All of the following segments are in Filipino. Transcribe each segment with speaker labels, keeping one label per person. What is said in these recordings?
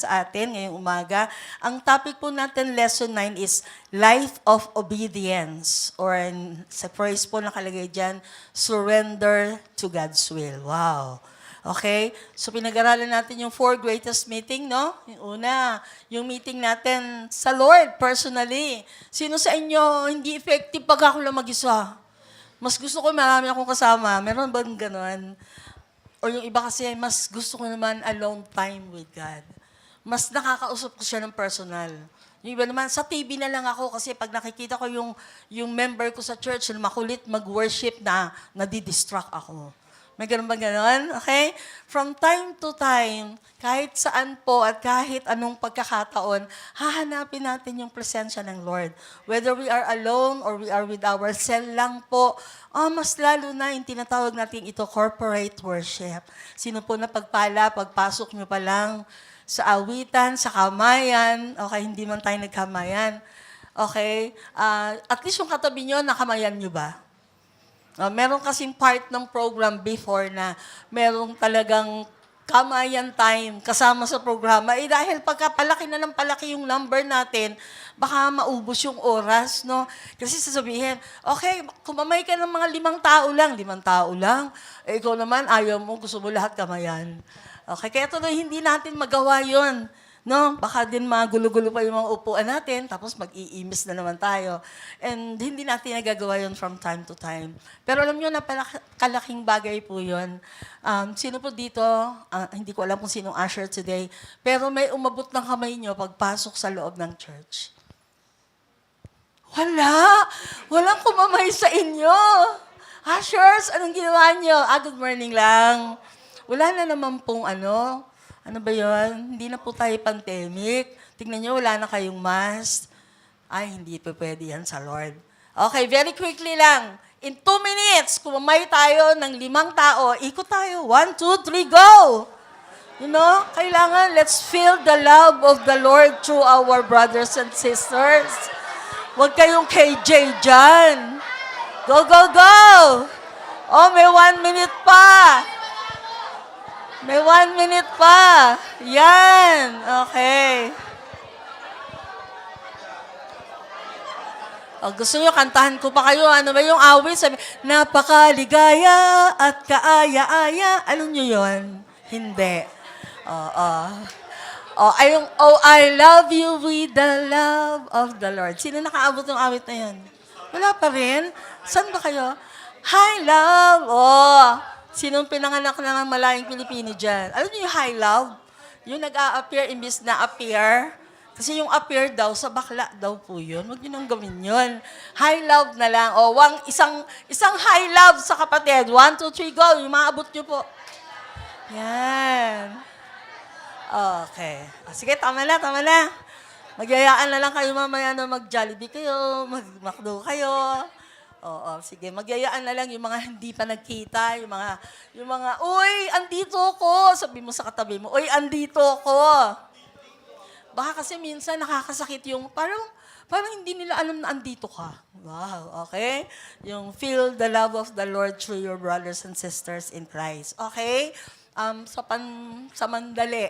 Speaker 1: sa atin ngayong umaga. Ang topic po natin, lesson 9, is life of obedience. Or sa phrase po nakalagay dyan, surrender to God's will. Wow. Okay? So pinag-aralan natin yung 4 greatest meeting, no? Yung una, yung meeting natin sa Lord personally. Sino sa inyo hindi effective pag ako lang mag-isa? Mas gusto ko marami akong kasama. Meron bang ganon? O yung iba kasi, mas gusto ko naman alone time with God. Mas nakakausap ko siya ng personal. Yung iba naman, sa TV na lang ako kasi pag nakikita ko yung member ko sa church na makulit mag-worship na nadidistract ako. May ganun ba ganon? Okay? From time to time, kahit saan po at kahit anong pagkakataon, hahanapin natin yung presensya ng Lord. Whether we are alone or we are with our cell lang po, mas lalo na yung tinatawag natin ito, corporate worship. Sino po na pagpala, pagpasok nyo pa lang sa awitan, sa kamayan, okay, hindi man tayo nagkamayan, okay, at least yung katabi nyo, nakamayan nyo ba? Meron kasing part ng program before na merong talagang kamayan time kasama sa programa. Dahil pagkapalaki na ng palaki yung number natin, baka maubos yung oras, no? Kasi sasabihin, okay, kumamay ka ng mga 5 tao lang. 5 tao lang. Ikaw naman, ayaw mo, gusto mo lahat kamayan. Okay, kaya tuloy hindi natin magawa yon. No, baka din magulo-gulo pa yung mga upuan natin, tapos mag-iimis na naman tayo. And hindi natin nagagawa yun from time to time. Pero alam nyo, napakalaking bagay po yun. Sino po dito, hindi ko alam kung sinong usher today, pero may umabot ng kamay nyo pagpasok sa loob ng church. Wala! Walang kumamay sa inyo! Ushers, anong ginawa nyo? Good morning lang. Wala na naman pong ano ba yun? Hindi na po tayo pandemic. Tingnan nyo, wala na kayong mask. Ay, hindi pa pwede yan sa Lord. Okay, very quickly lang. In 2 minutes, kumamay tayo ng 5 tao, ikot tayo. 1, 2, 3, go! You know, kailangan, let's feel the love of the Lord through our brothers and sisters. Huwag kayong KJ dyan. Go, go, go! Oh, may 1 minute pa. May 1 minute pa. Yan. Okay. Gusto nyo, kantahan ko pa kayo. Ano ba yung awit? Sabi, napakaligaya at kaaya-aya. Alam nyo yun? Hindi. Oh, I love you with the love of the Lord. Sino nakaabot ng awit na yun? Wala pa rin? Saan ba kayo? Hi, love. Sinong pinanganak na ng malayang Pilipino dyan? Alam niyo yung high love? Yung nag-a-appear imbis na appear. Kasi yung appear daw, sa bakla daw po yun. Huwag niyo nang gawin yun. High love na lang. Isang high love sa kapatid. 1, 2, 3, go. Yung maabot niyo po. Yan. Okay. Sige, tama na. Magyayaan na lang kayo mamaya na mag-Jollibee kayo, mag-McDo kayo. Sige, magyayaan na lang yung mga hindi pa nagkita, yung mga, uy, andito ko. Sabi mo sa katabi mo, uy, andito ko. Baka kasi minsan nakakasakit yung, parang hindi nila alam na andito ka. Wow, okay? Yung feel the love of the Lord through your brothers and sisters in Christ. Okay? Sa mandali.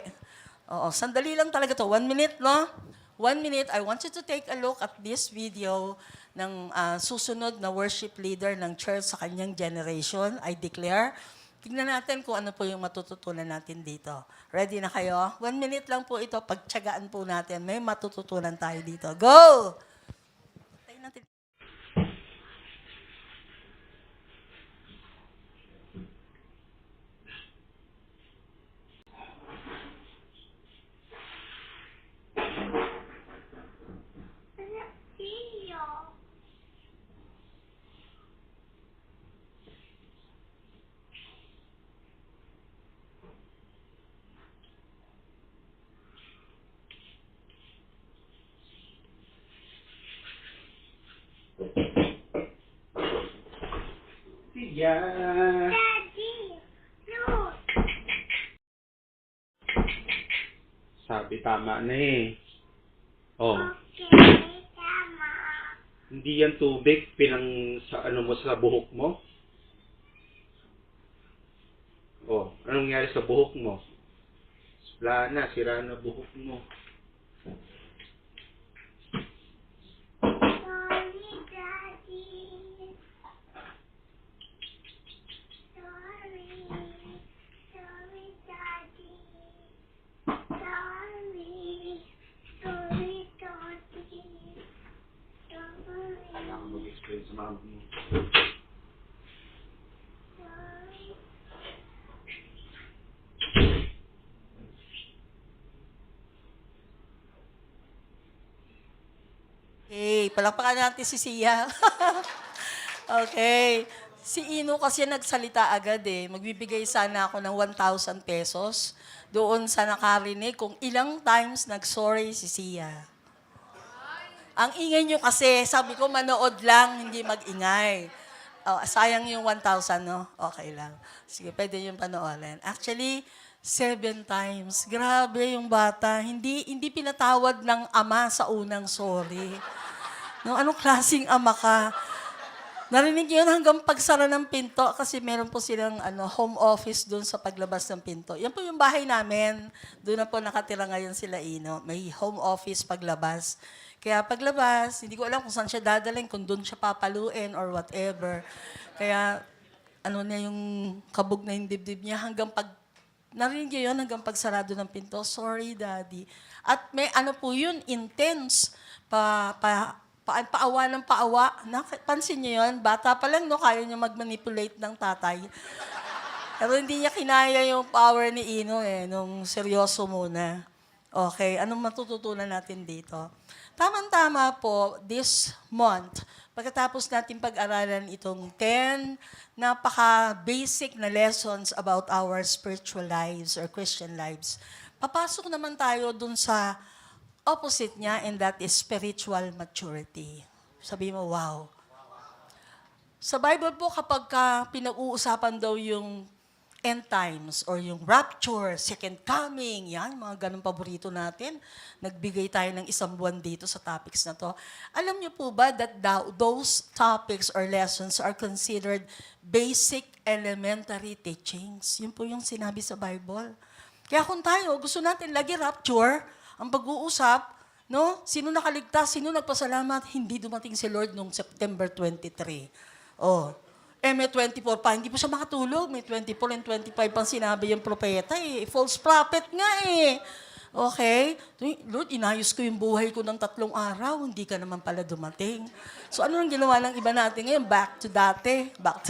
Speaker 1: Sandali lang talaga to. 1 minute, no? 1 minute, I want you to take a look at this video ng susunod na worship leader ng church sa kanyang generation. I declare. Tingnan natin kung ano po yung matututunan natin dito. Ready na kayo? 1 minute lang po ito. Pagtiyagaan po natin. May matututunan tayo dito. Go! Tayo natin.
Speaker 2: Yeah.
Speaker 3: Daddy, look.
Speaker 2: Sabi tama na eh. Oh,
Speaker 3: Okay, tama.
Speaker 2: hindi yan tubig sa mo sa buhok mo. Oh, anong nangyari sa buhok mo? Wala na, sira na buhok mo.
Speaker 3: Sorry, Daddy. Sorry. Sorry, Daddy. Sorry. Sorry, Daddy. Sorry.
Speaker 2: Kailangan mag-explain sa mama mo.
Speaker 3: Sorry.
Speaker 1: Okay, palakpakan natin si Sia. Okay. Si Ino kasi nagsalita agad eh. Magbibigay sana ako ng 1,000 pesos doon sa nakarinig kung ilang times nag-sorry si Sia. Ang ingay nyo kasi, sabi ko manood lang, hindi mag-ingay. Oh, sayang yung 1,000, no? Okay lang. Sige, pwede yung panoorin. Actually, 7 times. Grabe yung bata. Hindi pinatawad ng ama sa unang sorry. No, anong klaseng ama ka? Narinig yun hanggang pagsara ng pinto kasi meron po silang home office doon sa paglabas ng pinto. Yan po yung bahay namin. Doon na po nakatira ngayon sila Ino. May home office paglabas. Kaya paglabas, hindi ko alam kung saan siya dadalhin, kung doon siya papaluin or whatever. Kaya na yung kabog na yung dibdib niya hanggang narinig yun hanggang pagsarado ng pinto. Sorry, Daddy. At may po yun, intense. Paawa ng paawa. Pansin niyo yun? Bata pa lang, no? Kaya niya mag-manipulate ng tatay. Pero hindi niya kinaya yung power ni Ino nung seryoso muna. Okay, anong matututunan natin dito? Tama-tama po, this month, pagkatapos natin pag-aralan itong 10 napaka-basic na lessons about our spiritual lives or Christian lives, papasok naman tayo dun sa opposite niya, and that is spiritual maturity. Sabi mo, wow. Sa Bible po, kapag pinag-uusapan daw yung end times or yung rapture, second coming, yan, mga ganun paborito natin. Nagbigay tayo ng 1 buwan dito sa topics na to. Alam niyo po ba that those topics or lessons are considered basic elementary teachings? Yun po yung sinabi sa Bible. Kaya kung tayo, gusto natin lagi rapture, ang pag-uusap, no? Sino nakaligtas, sino nagpasalamat, hindi dumating si Lord noong September 23. Oh, may 24 pa, hindi po siya makatulog. May 24 and 25 pang sinabi yung propeta eh. False prophet nga eh. Okay? Lord, inayos ko yung buhay ko ng 3 araw, hindi ka naman pala dumating. So ano ang ginawa ng iba natin ngayon? Back to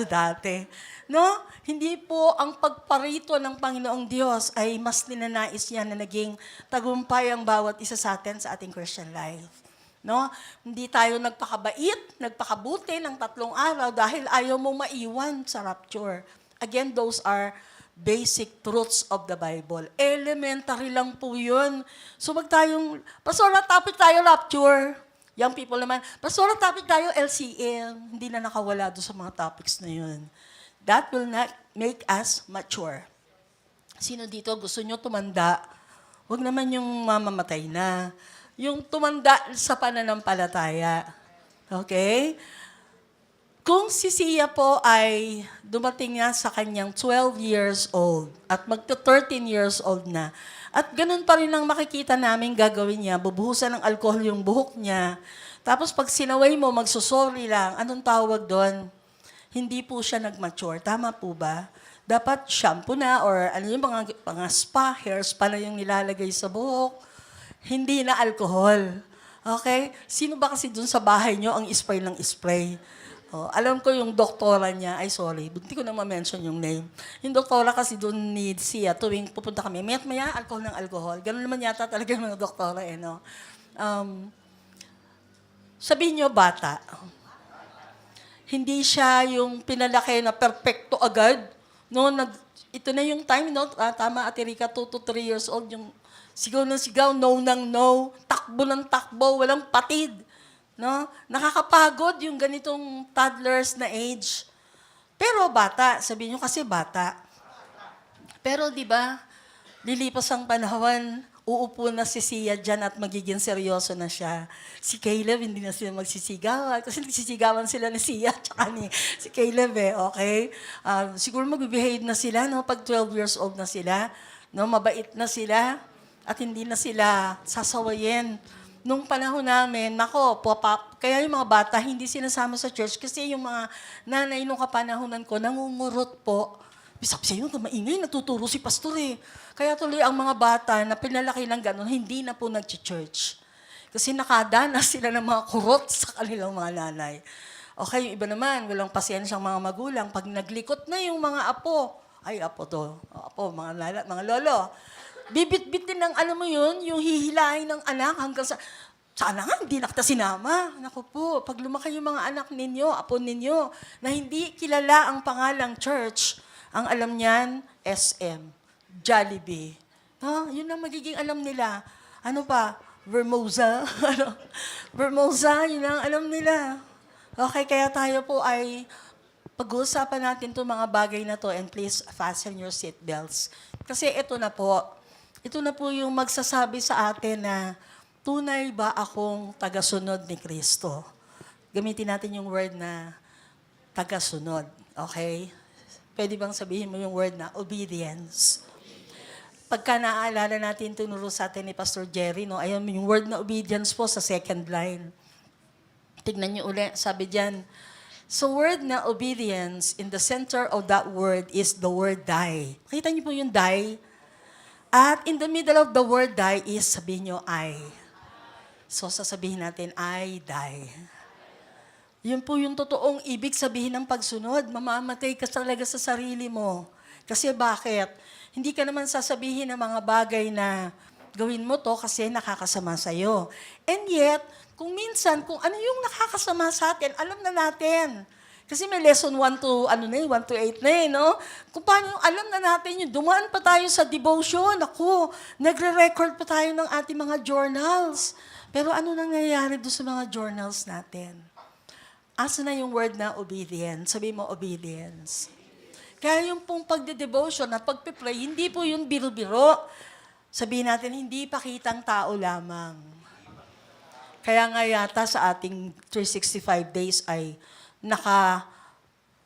Speaker 1: dati. No? Hindi po ang pagparito ng Panginoong Diyos ay mas ninanais niya na naging tagumpay ang bawat isa sa atin sa ating Christian life. No? Hindi tayo nagpakabait, nagpakabuti ng 3 araw dahil ayaw mong maiwan sa rapture. Again, those are basic truths of the Bible. Elementary lang po yun. So Pastora, topic tayo rapture. Young people naman, Pastora, topic tayo LCM. Hindi na nakawala doon sa mga topics na yun. That will not make us mature. Sino dito gusto nyo tumanda? Huwag naman yung mamamatay na. Yung tumanda sa pananampalataya. Okay? Kung si Sia po ay dumating nga sa kanyang 12 years old at magto-13 years old na, at ganun pa rin ang makikita namin gagawin niya, bubuhusan ng alcohol yung buhok niya, tapos pag sinaway mo, magsusorry lang, anong tawag doon? Hindi po siya nag-mature. Tama po ba? Dapat shampoo na or yung mga spa, hair spa na yung nilalagay sa buhok. Hindi na alcohol. Okay? Sino ba kasi dun sa bahay nyo ang spray ng spray? Oh, alam ko yung doktora niya, hindi ko na ma-mention yung name. Yung doktora kasi dun ni Sia, tuwing pupunta kami, maya alcohol ng alcohol. Ganun naman yata talaga yung mga doktora no? Sabihin nyo, bata. Hindi siya yung pinalaki na perfecto agad. No, ito na yung time, no? Tama, Ate Rica, 2 to 3 years old, yung sigaw ng sigaw, no ng no, takbo ng takbo, walang patid. No? Nakakapagod yung ganitong toddlers na age. Pero bata, sabihin nyo kasi bata. Pero di ba, lilipas ang panahon, uupo na si Sia dyan at magiging seryoso na siya. Si Caleb, hindi na sila magsisigawan. Kasi nagsisigawan sila ni Sia tsaka ni si Caleb okay? Siguro mag-behave na sila, no? Pag 12 years old na sila. No, mabait na sila at hindi na sila sasawayin. Nung panahon namin, nako, kaya yung mga bata hindi sinasama sa church kasi yung mga nanay nung kapanahonan ko nangungurot po. Bisap sa'yo, maingay, natuturo si pastor eh. Kaya tuloy ang mga bata na pinalaki ng gano'n, hindi na po nag-church. Kasi nakadanas sila ng mga kurot sa kanilang mga nanay. Okay, yung iba naman, walang pasyensyang mga magulang. Pag naglikot na yung mga apo, ay apo to, apo, mga lolo, bibit-bit din ng, alam mo yun, yung hihilahin ng anak hanggang sana nga, hindi na kita sinama. Naku po, pag lumaki yung mga anak ninyo, apo ninyo, na hindi kilala ang pangalang church, ang alam niyan, SM, Jollibee. No, yun ang magiging alam nila. Ano pa? Vermosa. Vermosa, yun ang alam nila. Okay, kaya tayo po ay pag-uusapan natin itong mga bagay na to and please fasten your seatbelts. Kasi ito na po yung magsasabi sa atin na tunay ba akong tagasunod ni Kristo? Gamitin natin yung word na tagasunod, okay? Pwede bang sabihin mo yung word na obedience? Pagka naaalala natin, tinuro sa atin ni Pastor Jerry, no? Ayun yung word na obedience po sa second line. Tignan niyo uli, sabi diyan, so word na obedience, in the center of that word is the word die. Kita niyo po yung die? At in the middle of the word die is, sabihin niyo, I. So sasabihin natin, I die. Yun po yung totoong ibig sabihin ng pagsunod. Mamamatay ka talaga sa sarili mo. Kasi bakit? Hindi ka naman sasabihin ng mga bagay na gawin mo to kasi nakakasama sa'yo. And yet, kung minsan, kung ano yung nakakasama sa atin, alam na natin. Kasi may lesson 1 to 8 na no? Kung paano yung alam na natin yung dumaan pa tayo sa devotion, ako, nagre-record pa tayo ng ating mga journals. Pero ano nangyayari doon sa mga journals natin? Asa na yung word na obedience? Sabi mo, obedience. Kaya yung pong pagde-devotion at pagpe-pray, hindi po yun biro-biro. Sabihin natin, hindi pakitang tao lamang. Kaya nga yata sa ating 365 days ay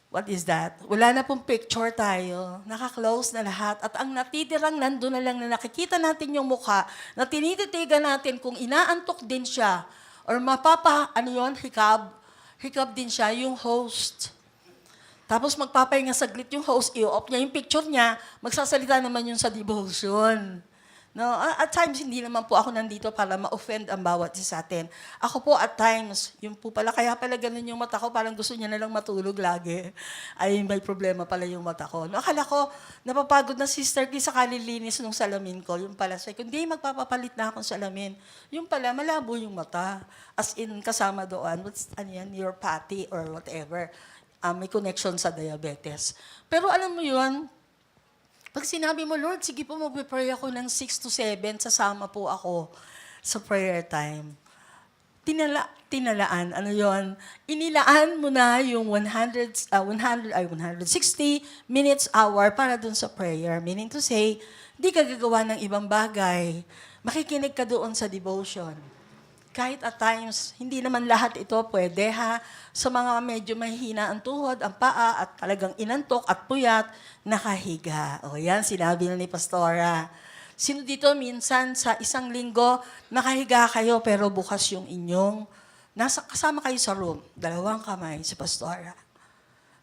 Speaker 1: what is that? Wala na pong picture tayo. Naka-close na lahat. At ang natitirang nandun na lang na nakikita natin yung mukha, na tinititigan natin kung inaantok din siya, or hikab din siya, yung host. Tapos magpapahinga saglit yung host, i-off niya yung picture niya, magsasalita naman yun sa devotion. No, at times, hindi naman po ako nandito para ma-offend ang bawat isa sa atin. Ako po, at times, yung po pala, kaya pala ganun yung mata ko, parang gusto niya na lang matulog lagi. Ay, may problema pala yung mata ko. No, akala ko, napapagod na sister ko sa kalilinis ng salamin ko. Yung pala, sabi ko, hindi, magpapapalit na akong salamin. Yung pala, malabo yung mata. As in, kasama doon, neuropathy or whatever. May connection sa diabetes. Pero alam mo yun, pag sinabi mo, Lord, sige po, mag-pray ako ng 6 to 7, sasama po ako sa prayer time. Inilaan mo na yung 160 minutes, hour para dun sa prayer. Meaning to say, di ka gagawa ng ibang bagay. Makikinig ka doon sa devotion. Kahit at times, hindi naman lahat ito pwede ha. Sa mga medyo mahihina ang tuhod, ang paa, at talagang inantok at puyat, nakahiga. O yan, sinabi na ni Pastora. Sino dito minsan sa isang linggo, nakahiga kayo pero bukas yung inyong, kasama kayo sa room, 2 kamay si Pastora.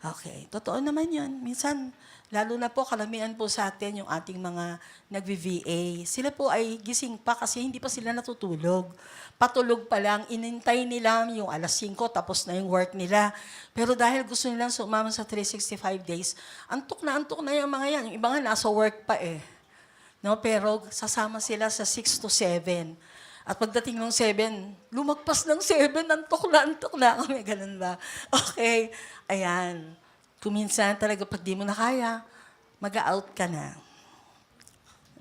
Speaker 1: Okay, totoo naman yun. Minsan, lalo na po, kalamihan po sa atin yung ating mga nag-VA. Sila po ay gising pa kasi hindi pa sila natutulog. Patulog pa lang, inintay nila yung 5:00, tapos na yung work nila. Pero dahil gusto nilang sumama sa 365 days, antok na yung mga yan. Yung iba nga nasa work pa eh. No, pero sasama sila sa 6 to 7. At pagdating ng 7, lumagpas ng 7, antok na kami. Ganun ba? Okay, ayan. Kung minsan talaga pag di mo na kaya, mag-out ka na.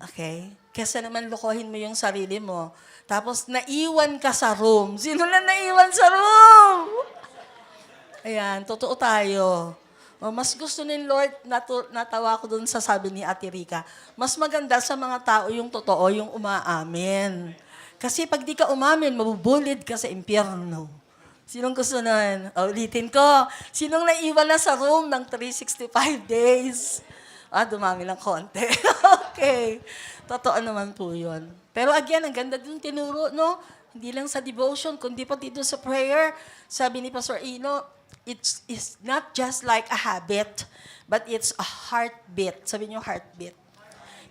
Speaker 1: Okay? Kesa naman lokohin mo yung sarili mo. Tapos naiwan ka sa room. Sino na naiwan sa room? Ayan, totoo tayo. Mas gusto ni Lord, natawa ko dun sa sabi ni Ate Rica, mas maganda sa mga tao yung totoo, yung umaamin. Kasi pag di ka umamin, mabubulid ka sa impyerno. Sinong gusto nun? Ulitin ko. Sinong naiwan na sa room ng 365 days? Dumami lang konti. Okay. Totoo naman po yun. Pero again, ang ganda din tinuro, no? Hindi lang sa devotion, kundi pati dito sa prayer. Sabi ni Pastor Ino, it's not just like a habit, but it's a heartbeat. Sabi niyo, heartbeat.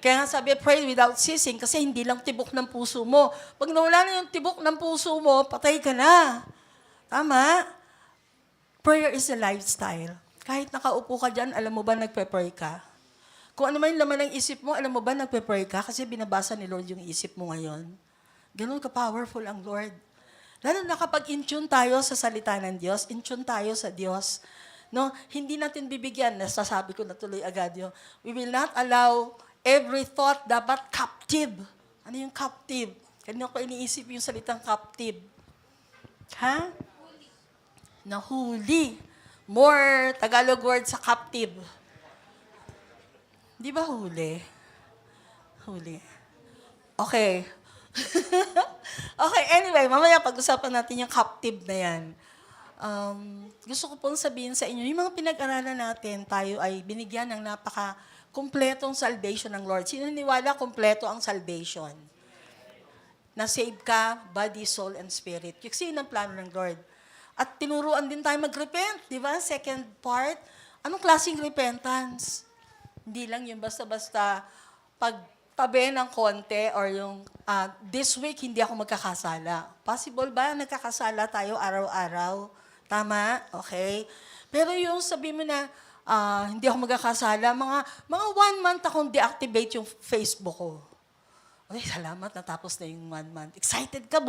Speaker 1: Kaya nga sabi, pray without ceasing, kasi hindi lang tibok ng puso mo. Pag nawala na yung tibok ng puso mo, patay ka na. Tama? Prayer is a lifestyle. Kahit nakaupo ka dyan, alam mo ba nagpe-pray ka? Kung ano man yung laman ng isip mo, alam mo ba nagpe-pray ka? Kasi binabasa ni Lord yung isip mo ngayon. Ganun ka-powerful ang Lord. Lalo na kapag in-tune tayo sa salita ng Diyos, in-tune tayo sa Diyos. No, hindi natin bibigyan, nasasabi ko na tuloy agad yun. We will not allow every thought dapat captive. Ano yung captive? Kanina ko iniisip yung salitang captive. Ha? Nahuli. More Tagalog word sa captive. Di ba huli? Huli. Okay. Okay, anyway, mamaya pag-usapan natin yung captive na yan. Gusto ko pong sabihin sa inyo, yung mga pinag-aralan natin, tayo ay binigyan ng napaka-kumpletong salvation ng Lord. Sino naniwala kumpleto ang salvation? Na-save ka, body, soul, and spirit. Kasi yun ang plano ng Lord. At tinuruan din tayo mag-repent, di ba? Second part, anong klaseng repentance? Hindi lang yung basta-basta pagtabi ng konti or yung this week hindi ako magkakasala. Possible ba nagkakasala tayo araw-araw? Tama? Okay? Pero yung sabi mo na hindi ako magkakasala, mga 1 month akong deactivate yung Facebook ko. Okay, salamat, natapos na yung 1 month. Excited ka,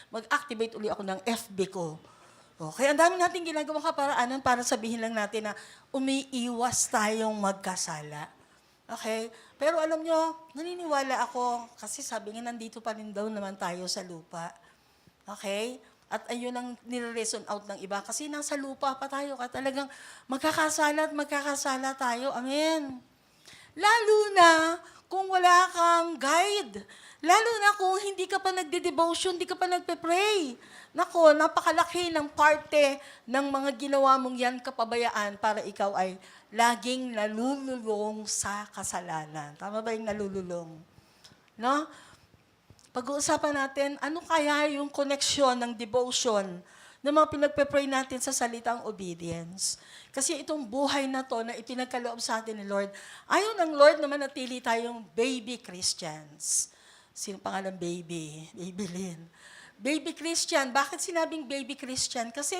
Speaker 1: mag-activate uli ako ng FB ko. Okay, ang dami natin ginagawang kaparaanan para sabihin lang natin na umiiwas tayong magkasala. Okay? Pero alam nyo, naniniwala ako, kasi sabi nga nandito pa rin daw naman tayo sa lupa. Okay? At ayun ang nire-reason out ng iba. Kasi nasa lupa pa tayo, talagang magkakasala at magkakasala tayo. Amen. Lalo na kung wala kang guide. Lalo na kung hindi ka pa nagde-devotion, hindi ka pa nagpe-pray. Nako, napakalaki ng parte ng mga ginawa mong yan kapabayaan para ikaw ay laging nalululong sa kasalanan. Tama ba yung nalululong? No? Pag-uusapan natin, ano kaya yung koneksyon ng devotion ng mga pinagpe-pray natin sa salitang obedience? Kasi itong buhay na to na ipinagkaloob sa atin ni Lord, ayaw ng Lord na manatili tayong baby Christians. Sino pangalan baby? Baby Lynn. Baby Christian. Bakit sinabing baby Christian? Kasi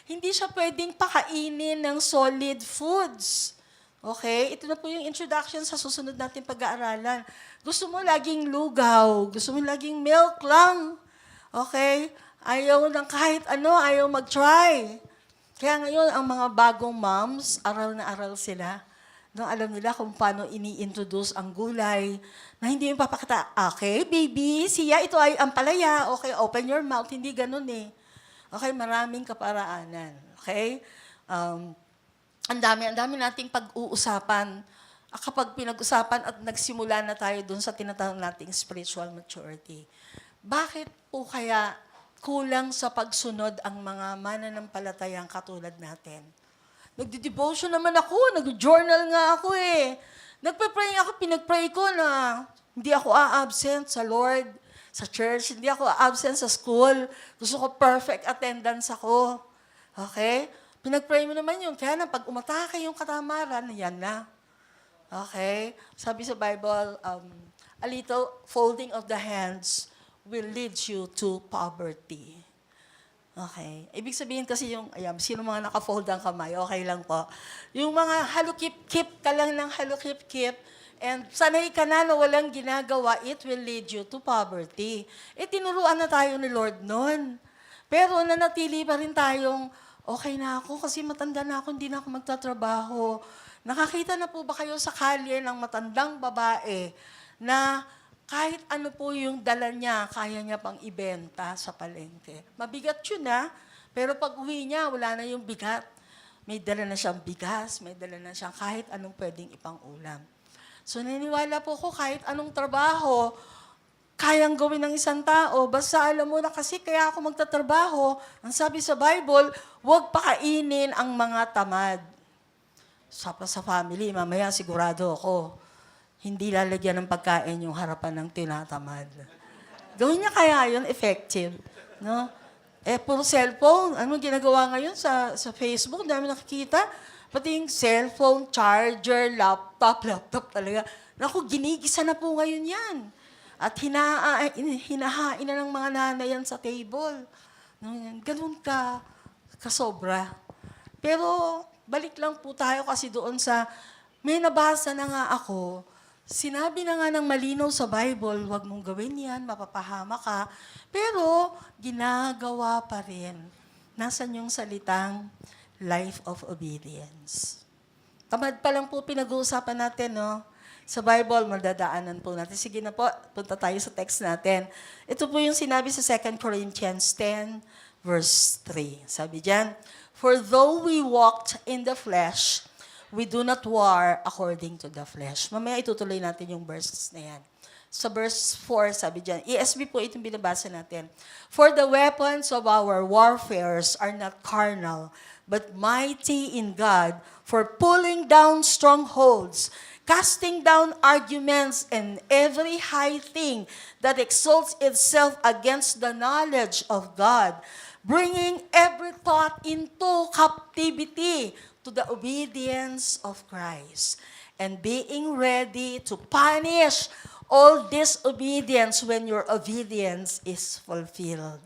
Speaker 1: hindi siya pwedeng pakainin ng solid foods. Okay? Ito na po yung introduction sa susunod natin pag-aaralan. Gusto mo laging lugaw. Gusto mo laging milk lang. Okay? Ayaw ng kahit ano, ayaw mag-try. Kaya ngayon, ang mga bagong moms, aral na aral sila. No, alam nila kung paano ini-introduce ang gulay na hindi yung papakita, okay, baby, siya, ito ay ampalaya. Okay, open your mouth. Hindi ganun eh. Okay, maraming kaparaanan. Okay? Ang dami nating pag-uusapan. Kapag pinag-usapan at nagsimula na tayo dun sa tinatawag nating spiritual maturity. Bakit po kaya kulang sa pagsunod ang mga mananampalatayang katulad natin? Nagdi-devotion naman ako, nag-journal nga ako eh. Nagpe-pray ako, pinag-pray ko na hindi ako a-absent sa Lord, sa church, hindi ako a-absent sa school. Gusto ko perfect attendance ako. Okay? Pinag-pray mo naman yun. Kaya na pag umatake yung katamaran, yan na. Okay? Sabi sa Bible, a little folding of the hands will lead you to poverty. Okay. Ibig sabihin kasi yung, sino mga naka-fold ang kamay, okay lang po. Yung mga halukip-kip ka lang ng halukip-kip, and sanay ka na walang ginagawa, it will lead you to poverty. Tinuruan na tayo ni Lord noon. Pero nanatili pa rin tayong, okay na ako kasi matanda na ako, hindi na ako magtatrabaho. Nakakita na po ba kayo sa kalye ng matandang babae na kahit ano po yung dala niya, kaya niya pang ibenta sa palengke. Mabigat yun pero pag uwi niya, wala na yung bigat. May dala na siyang bigas, may dala na siyang kahit anong pwedeng ipang ulam. So naniniwala po ko kahit anong trabaho, kayang gawin ng isang tao. Basta alam mo na kasi kaya ako magtatrabaho, ang sabi sa Bible, huwag pakainin ang mga tamad. Sa family, mamaya sigurado ako, hindi lalagyan ng pagkain yung harapan ng tinatamad. Gawin niya kaya yun effective, no? Puro cellphone. Ano ginagawa ngayon sa Facebook? Dami nakikita. Pati yung cellphone, charger, laptop talaga. Naku, ginigisa na po ngayon yan. At hinahain na ng mga nanay yan sa table. No, ganun kasobra. Pero balik lang po tayo kasi doon may nabasa na nga ako, sinabi na nga ng malinaw sa Bible, huwag mong gawin yan, mapapahama ka. Pero ginagawa pa rin. Nasaan yung salitang life of obedience? Tamad pa lang po pinag-uusapan natin, no? Sa Bible, madadaanan po natin. Sige na po, punta tayo sa text natin. Ito po yung sinabi sa 2 Corinthians 10, verse 3. Sabi diyan, "For though we walked in the flesh, we do not war according to the flesh." Mamaya itutuloy natin yung verses na yan. Sa verse 4, sabi diyan, ESV po itong binabasa natin. "For the weapons of our warfares are not carnal, but mighty in God for pulling down strongholds, casting down arguments and every high thing that exalts itself against the knowledge of God, bringing every thought into captivity to the obedience of Christ, and being ready to punish all disobedience when your obedience is fulfilled."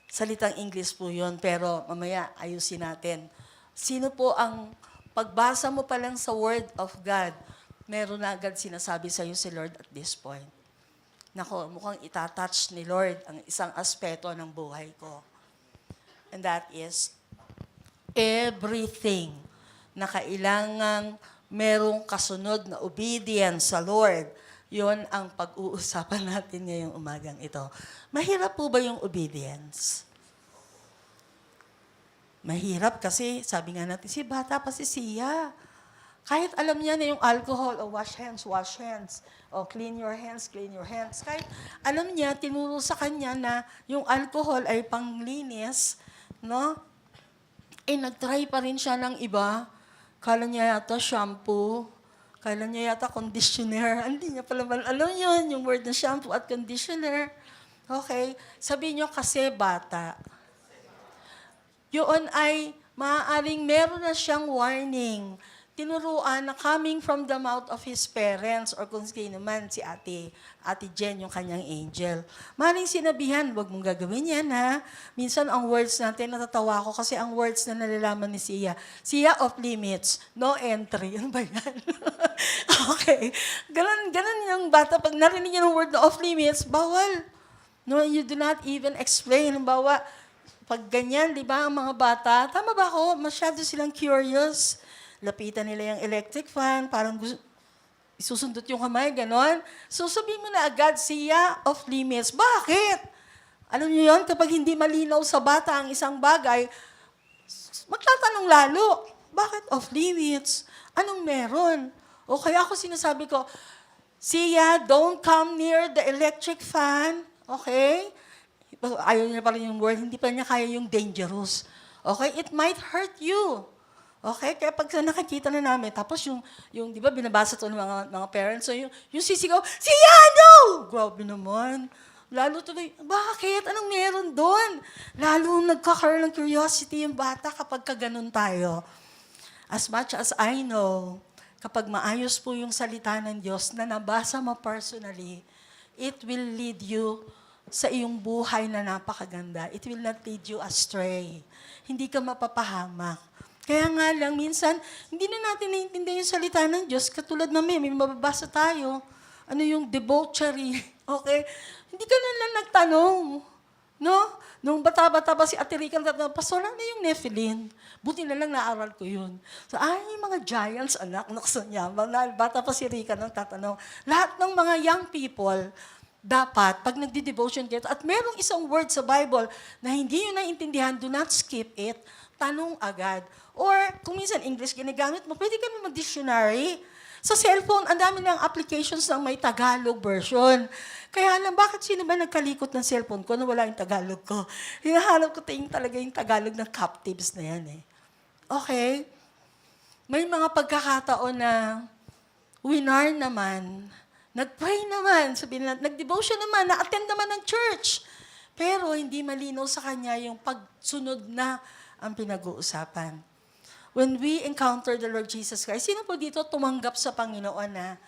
Speaker 1: Salitang English po yun, pero mamaya ayusin natin. Sino po ang pagbasa mo pa lang sa Word of God, meron na agad sinasabi sa iyo si Lord at this point. Nako, mukhang itatouch ni Lord ang isang aspeto ng buhay ko. And that is, everything na kailangang merong kasunod na obedience sa Lord, yon ang pag-uusapan natin ngayong umagang ito. Mahirap po ba yung obedience? Mahirap kasi, sabi nga natin, si bata pa si Sia. Kahit alam niya na yung alcohol, o wash hands, o clean your hands. Kahit alam niya, tinuro sa kanya na yung alcohol ay panglinis, no? Nag-try pa rin siya ng iba. Kala niya yata shampoo, kala niya yata conditioner. Hindi niya pala alam yun, yung word na shampoo at conditioner. Okay? Sabihin niyo kasi bata. Yun ay maaaring meron na siyang warning. Tinuruan na coming from the mouth of his parents or kung sino man, si Ate Jen, yung kanyang angel. Maring sinabihan, wag mong gagawin yan, ha? Minsan ang words natin, natatawa ko kasi ang words na nalalaman ni Sia off limits, no entry. Ano ba yan? Okay. Ganun yung bata. Pag narinig niya ng word na off limits, bawal. No, you do not even explain. Halimbawa, pag ganyan, di ba, ang mga bata, tama ba ako? Masyado silang curious. Lapitan nila yung electric fan, parang isusundot yung kamay, ganon. So sabihin mo na agad, Sia, off limits. Bakit? Alam niyo yun, kapag hindi malinaw sa bata ang isang bagay, magtatanong lalo, bakit off limits? Anong meron? O kaya ako sinasabi ko, Sia, don't come near the electric fan, okay? Ayaw niya pala yung word, hindi pa niya kaya yung dangerous. Okay? It might hurt you. Okay? Kaya pag nakikita na namin, tapos yung di ba, binabasa to ng mga parents, so yung sisigaw, Sia, no! Grabe naman. Lalo tuloy, bakit? Anong meron doon? Lalo nagkakaroon ng curiosity yung bata kapag kaganon tayo. As much as I know, kapag maayos po yung salita ng Diyos na nabasa mo personally, it will lead you sa iyong buhay na napakaganda. It will not lead you astray. Hindi ka mapapahamak. Kaya nga lang, minsan, hindi na natin naiintindihan yung salita ng Diyos. Katulad namin, may mababasa tayo. Ano yung debauchery? Okay? Hindi ka na lang nagtanong. No? Nung bata-bata pa si Ate Rica, Pastor, ano yung Nephilim? Buti na lang naaral ko yun. So, mga giants, anak, naksanyabang. Bata pa si Rica nang tatanong. Lahat ng mga young people, dapat, pag nagdi-devotion kayo, at merong isang word sa Bible na hindi nyo naintindihan, do not skip it, tanong agad. Or, kung minsan English ginagamit mo, pwede kami mag-dictionary. Sa cellphone, ang dami ng applications ng may Tagalog version. Kaya lang, bakit sino ba nagkalikot ng cellphone ko na wala yung Tagalog ko? Hinahanap ko talaga yung Tagalog ng captives na yan eh. Okay? May mga pagkakataon na winar naman, nag-pray naman, sabihin na, nag-devotion naman, na-attend naman ng church. Pero hindi malinaw sa kanya yung pagsunod na ang pinag-uusapan. When we encounter the Lord Jesus Christ, sino po dito tumanggap sa Panginoon na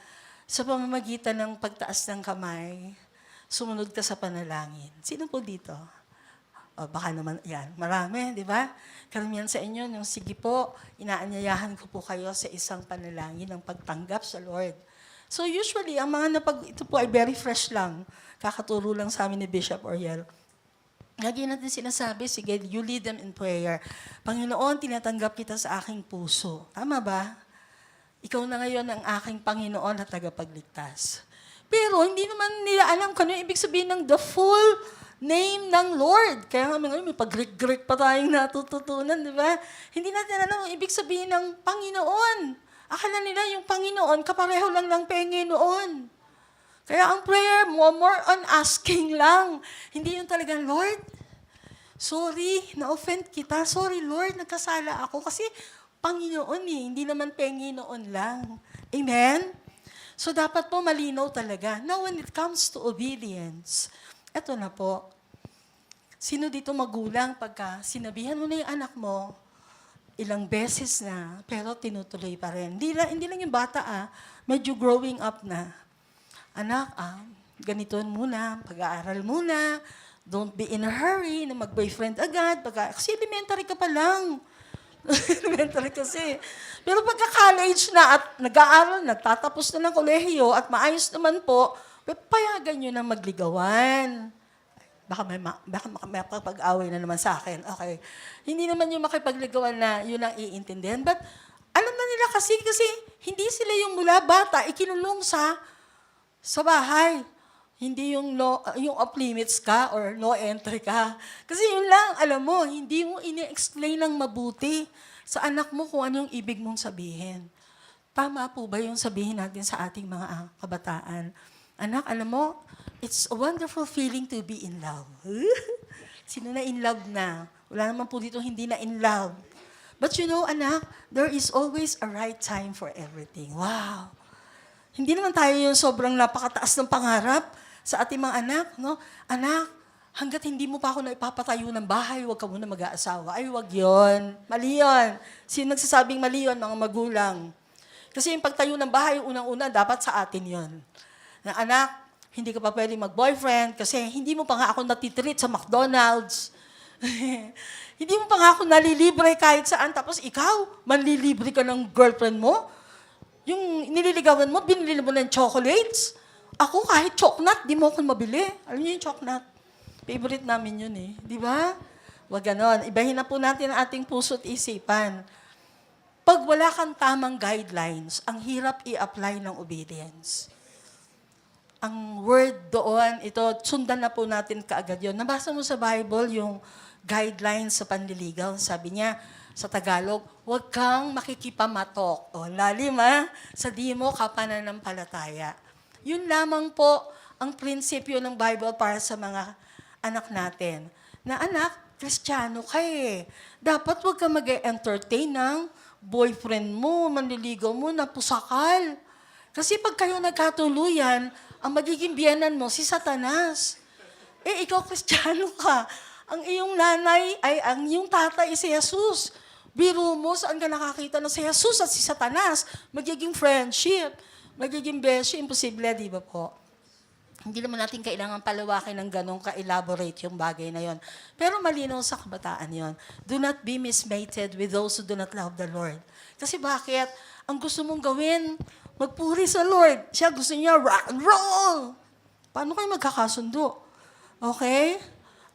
Speaker 1: sa pamamagitan ng pagtaas ng kamay, sumunod ka sa panalangin? Sino po dito? O, baka naman, yan, marami, di ba? Karamihan sa inyo, yung sige po, inaanyayahan ko po kayo sa isang panalangin ng pagtanggap sa Lord. So usually, ang mga ito po ay very fresh lang. Kakaturo lang sa amin ni Bishop Oriel. Lagi natin sinasabi, sige, you lead them in prayer. Panginoon, tinatanggap kita sa aking puso. Tama ba? Ikaw na ngayon ang aking Panginoon at tagapagligtas. Pero hindi naman nila alam kung ano yung ibig sabihin ng the full name ng Lord. Kaya nga ngayon, may pag-Greek pa tayong natututunan, di ba? Hindi natin alam ang ibig sabihin ng Panginoon. Akala nila yung Panginoon, kapareho lang ng Panginoon. Kaya ang prayer mo, more on asking lang. Hindi yung talagang, Lord, sorry, na-offend kita. Sorry, Lord, nagkasala ako. Kasi Panginoon hindi naman Panginoon lang. Amen? So dapat po malinaw talaga. Now when it comes to obedience, eto na po. Sino dito magulang pagka sinabihan mo na yung anak mo, ilang beses na, pero tinutuloy pa rin. Hindi lang yung bata medyo growing up na. Anak, ganito muna, pag-aaral muna, don't be in a hurry na mag-boyfriend agad, kasi elementary ka pa lang. Elementary kasi. Pero pagka-college na at nag-aaral, nagtatapos na ng kolehiyo at maayos naman po, payagan nyo na magligawan. Baka may pag-away na naman sa akin. Okay. Hindi naman yung makipagligawan na yun ang iintindihan. But alam na nila kasi hindi sila yung mula bata, ikinulong sa bahay. Hindi yung yung off limits ka or no entry ka. Kasi yun lang, alam mo, hindi mo ini-explain ng mabuti sa anak mo kung anong ibig mong sabihin. Tama po ba yung sabihin natin sa ating mga kabataan? Anak, alam mo, it's a wonderful feeling to be in love. Sino na in love na? Wala naman po dito hindi na in love. But you know, anak, there is always a right time for everything. Wow! Hindi naman tayo yung sobrang napakataas ng pangarap sa ating mga anak, no? Anak, hanggat hindi mo pa ako na ipapatayo ng bahay, huwag ka muna mag-aasawa. Ay, huwag yun. Mali yun. Sino nagsasabing mali yun? Mga magulang. Kasi yung pagtayo ng bahay, unang-una, dapat sa atin yun. Na anak, hindi ka pa pwede mag-boyfriend kasi hindi mo pa nga ako natitreat sa McDonald's. Hindi mo pa nga ako nalilibre kahit saan. Tapos ikaw, manlilibre ka ng girlfriend mo? Yung nililigawan mo, binili mo ng chocolates. Ako, kahit choknat, di mo ako mabili. Alam niyo yung choknat? Favorite namin yun Di ba? Huwag ganon. Ibahin na po natin ang ating puso't isipan. Pag wala kang tamang guidelines, ang hirap i-apply ng obedience. Ang word doon, ito, sundan na po natin kaagad yun. Nabasa mo sa Bible yung guidelines sa panliligaw. Sabi niya, sa Tagalog, huwag kang makikipamatok. O, lalim sa di mo kapananampalataya. Yun lamang po ang prinsipyo ng Bible para sa mga anak natin. Na anak, Kristiyano ka Dapat huwag ka mag-entertain ng boyfriend mo, manliligaw mo, na pusakal. Kasi pag kayo nagkatuluyan, ang magiging biyanan mo si Satanas. Ikaw Kristiyano ka. Ang iyong nanay ang iyong tatay si Jesus. Biro mo, saan ka nakakita ng si Jesus at si Satanas? Magiging friendship, magiging beshi, imposible, di ba po? Hindi naman natin kailangan palawakin ng ganong ka-elaborate yung bagay na yon. Pero malinaw sa kabataan yon. Do not be mismated with those who do not love the Lord. Kasi bakit? Ang gusto mong gawin, magpuri sa Lord. Siya gusto niya rock and roll. Paano kayo magkakasundo? Okay?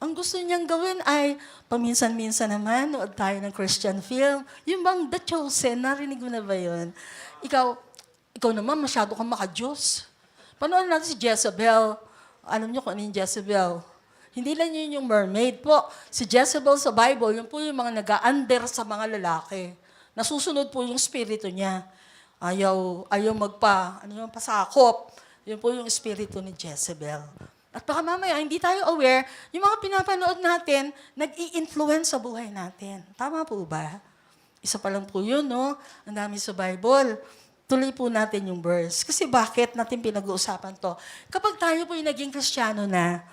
Speaker 1: Ang gusto niyang gawin ay, paminsan-minsan naman, nood tayo ng Christian film. Yung bang The Chosen, narinig mo na ba yun? Ikaw naman, masyado kang maka-Diyos. Panood natin si Jezebel. Alam niyo kung ano yung Jezebel? Hindi lang yun yung mermaid po. Si Jezebel sa Bible, yun po yung mga nag-a-under sa mga lalaki. Nasusunod po yung spirito niya. Ayaw pasakop. Yun po yung spirito ni Jezebel. At baka mamaya, hindi tayo aware, yung mga pinapanood natin, nag-i-influence sa buhay natin. Tama po ba? Isa pa lang po yun, no? Ang dami sa Bible. tuloy po natin yung verse. Kasi bakit natin pinag-uusapan to? Kapag tayo po yung naging Kristiyano na,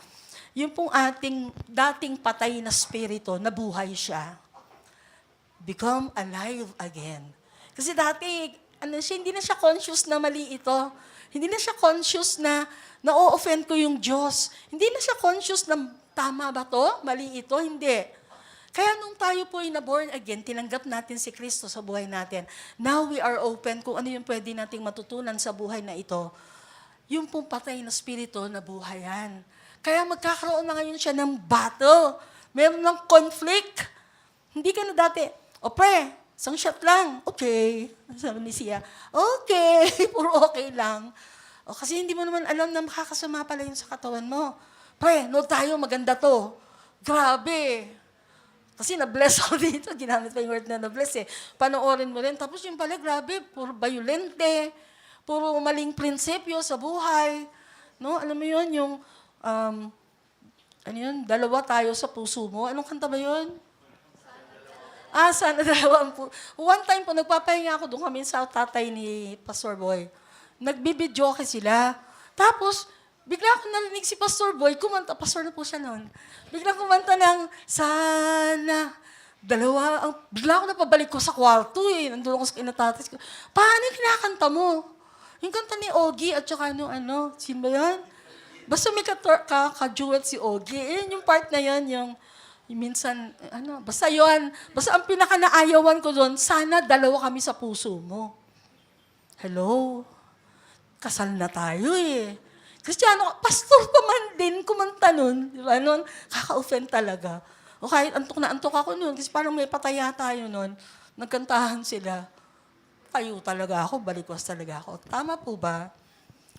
Speaker 1: yung pong ating dating patay na spirito, nabuhay siya. Become alive again. Kasi dati, hindi na siya conscious na mali ito. Hindi na siya conscious na na-offend ko yung Diyos. Hindi na siya conscious na tama ba to? Mali ito? Hindi. Kaya nung tayo po ay na-born again, tinanggap natin si Kristo sa buhay natin. Now we are open kung ano yung pwede nating matutunan sa buhay na ito. Yung pong patay na spirito, nabuhayan. Kaya magkakaroon na ngayon siya ng battle. Meron ng conflict. Hindi ka na dati, pre, isang shot lang. Okay. Sabi ni Sia, okay. Puro okay lang. Kasi hindi mo naman alam na makakasama pala yun sa katawan mo. Pre, no tayo, maganda to. Grabe. Kasi na-bless ako dito. Ginamit pa yung word na na-bless eh. Panoorin mo rin. Tapos yung pala, grabe, puro violente. Puro maling prinsipyo sa buhay. No? Alam mo yun, yung, dalawa tayo sa puso mo. Anong kanta ba yun? Sana dalawa ang puso. One time po, nagpapahinga ako doon kami sa tatay ni Pastor Boy. Nagbibidyoke sila. Tapos, bigla ako narinig si Pastor Boy, kumanta, pastor na po siya noon. Bigla kumanta ng, sana, bigla ako napabalik ko sa kwarto eh. Nandun ako sa kinatatis ko. Paano yung kinakanta mo? Yung kanta ni Ogie at saka sino ba yan? Basta may ka-duet si Ogie. Yung part na yan, yung minsan, basta yun. Basta ang pinaka-naayawan ko doon, sana dalawa kami sa puso mo. Hello? Kasal na tayo eh. Kristiyano, pastor pa man din, kumanta nun. Di ba nun? Kaka-offend talaga. O kahit antok na antok ako nun, kasi parang may pataya tayo nun. Nagkantahan sila. Tayo talaga ako, balikwas talaga ako. Tama po ba?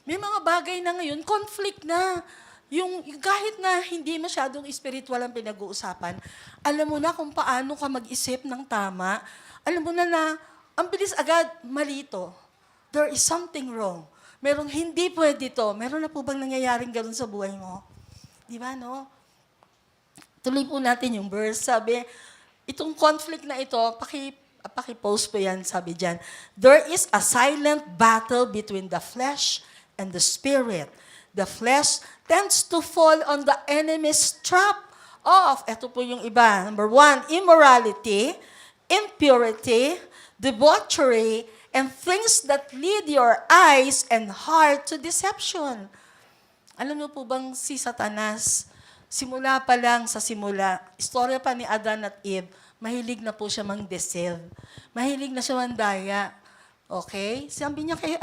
Speaker 1: May mga bagay na ngayon, conflict na. Yung kahit na hindi masyadong spiritual ang pinag-uusapan, alam mo na kung paano ka mag-isip ng tama. Alam mo na ang bilis agad, malito. There is something wrong. Merong hindi pwede to. Meron na po bang nangyayaring gano'n sa buhay mo? Di ba, no? Tuloy po natin yung verse. Sabi, itong conflict na ito, paki-post po yan, sabi dyan. There is a silent battle between the flesh and the spirit. The flesh tends to fall on the enemy's trap of, eto po yung iba. Number 1, immorality, impurity, debauchery, and things that lead your eyes and heart to deception. Alam niyo po bang si Satanas, simula pa lang sa simula, istorya pa ni Adan at Eve, mahilig na po siya mang-deceive. Mahilig na siya mandaya. Okay? Sabi niya kay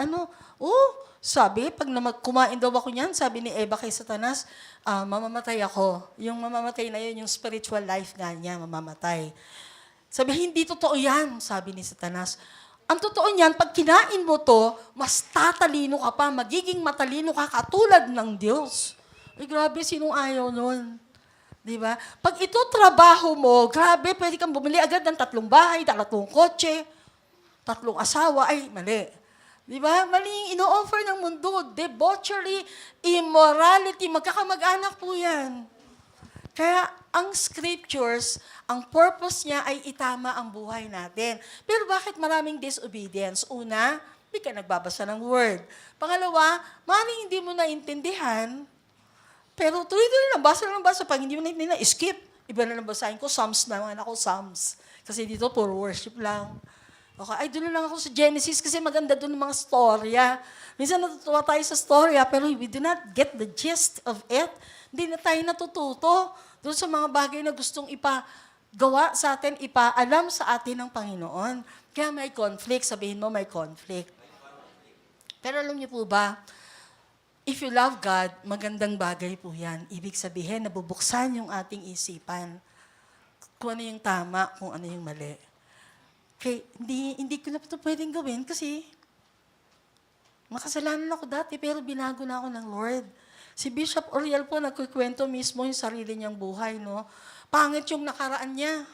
Speaker 1: sabi, pag kumain daw ako niyan, sabi ni Eva kay Satanas, mamamatay ako. Yung mamamatay na yun, yung spiritual life nga niya, mamamatay. Sabi, hindi totoo yan, sabi ni Satanas. Ang totoo niyan, pag kinain mo to, mas tatalino ka pa, magiging matalino ka katulad ng Diyos. Ay, grabe, sinong ayaw nun? Di ba? Pag ito trabaho mo, grabe, pwede kang bumili agad ng 3 bahay, 3 kotse, 3 asawa, ay, mali. Di ba? Mali yung ino-offer ng mundo. Debauchery, immorality, magkakamag-anak po yan. Kaya ang scriptures, ang purpose niya ay itama ang buhay natin. Pero bakit maraming disobedience? Una, hindi ka nagbabasa ng word. Pangalawa, maraming hindi mo naintindihan, pero tuloy-tuloy lang, basa lang basa. Pag hindi mo naintindihan, skip. Iba na lang basahin ko, Psalms naman ako, Psalms. Kasi dito, puro worship lang. Okay, ay doon lang ako sa Genesis kasi maganda doon ang mga storya. Minsan natutuwa tayo sa storya, pero we do not get the gist of it. Hindi na tayo natututo doon sa mga bagay na gustong ipagawa sa atin, ipaalam sa atin ng Panginoon. Kaya may conflict, sabihin mo may conflict. Pero alam niyo po ba, if you love God, magandang bagay po yan. Ibig sabihin, nabubuksan yung ating isipan. Kung ano yung tama, kung ano yung mali. Okay, hindi ko na ito pwedeng gawin kasi makasalanan ako dati pero binago na ako ng Lord. Si Bishop Oriel po nagkukwento mismo yung sarili niyang buhay, no? Pangit yung nakaraan niya.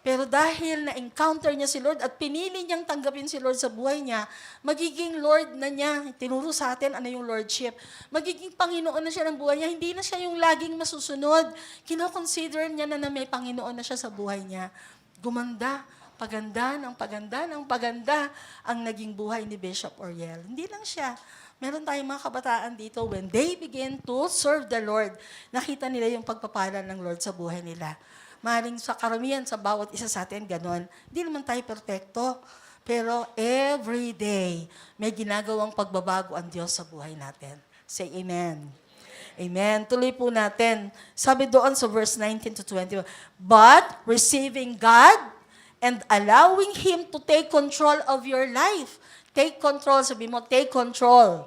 Speaker 1: Pero dahil na-encounter niya si Lord at pinili niyang tanggapin si Lord sa buhay niya, magiging Lord na niya. Tinuro sa atin ano yung Lordship. Magiging Panginoon na siya ng buhay niya. Hindi na siya yung laging masusunod. Kino-consider niya na may Panginoon na siya sa buhay niya. Gumanda. paganda ang naging buhay ni Bishop Oriel. Hindi lang siya. Meron tayong mga kabataan dito, when they begin to serve the Lord, nakita nila yung pagpapala ng Lord sa buhay nila. Maring sa karamihan, sa bawat isa sa atin, ganon. Hindi naman tayo perfecto. Pero every day, may ginagawang pagbabago ang Diyos sa buhay natin. Say amen. Amen. Tuloy po natin. Sabi doon sa verse 19 to 21, but receiving God and allowing Him to take control of your life. Take control. Sabi mo, take control.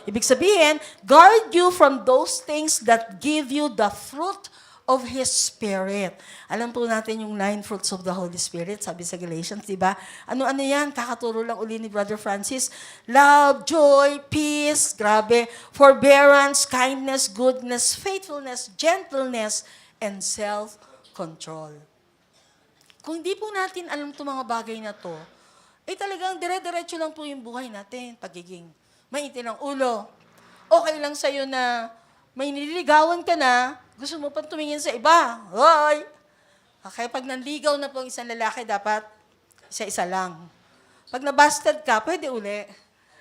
Speaker 1: Ibig sabihin, guard you from those things that give you the fruit of His Spirit. Alam po natin yung 9 fruits of the Holy Spirit, sabi sa Galatians, di ba? Ano-ano yan? Kakaturo lang uli ni Brother Francis. Love, joy, peace, grabe, forbearance, kindness, goodness, faithfulness, gentleness, and self-control. Kung hindi po natin alam itong mga bagay na to, talagang dire-diretso lang po yung buhay natin. Pagiging mainit ng ulo. Okay lang sa'yo na may nililigawan ka na, gusto mo pang tumingin sa iba. Hoy! Okay, pag nanligaw na po ang isang lalaki, dapat isa-isa lang. Pag nabasted ka, pwede uli.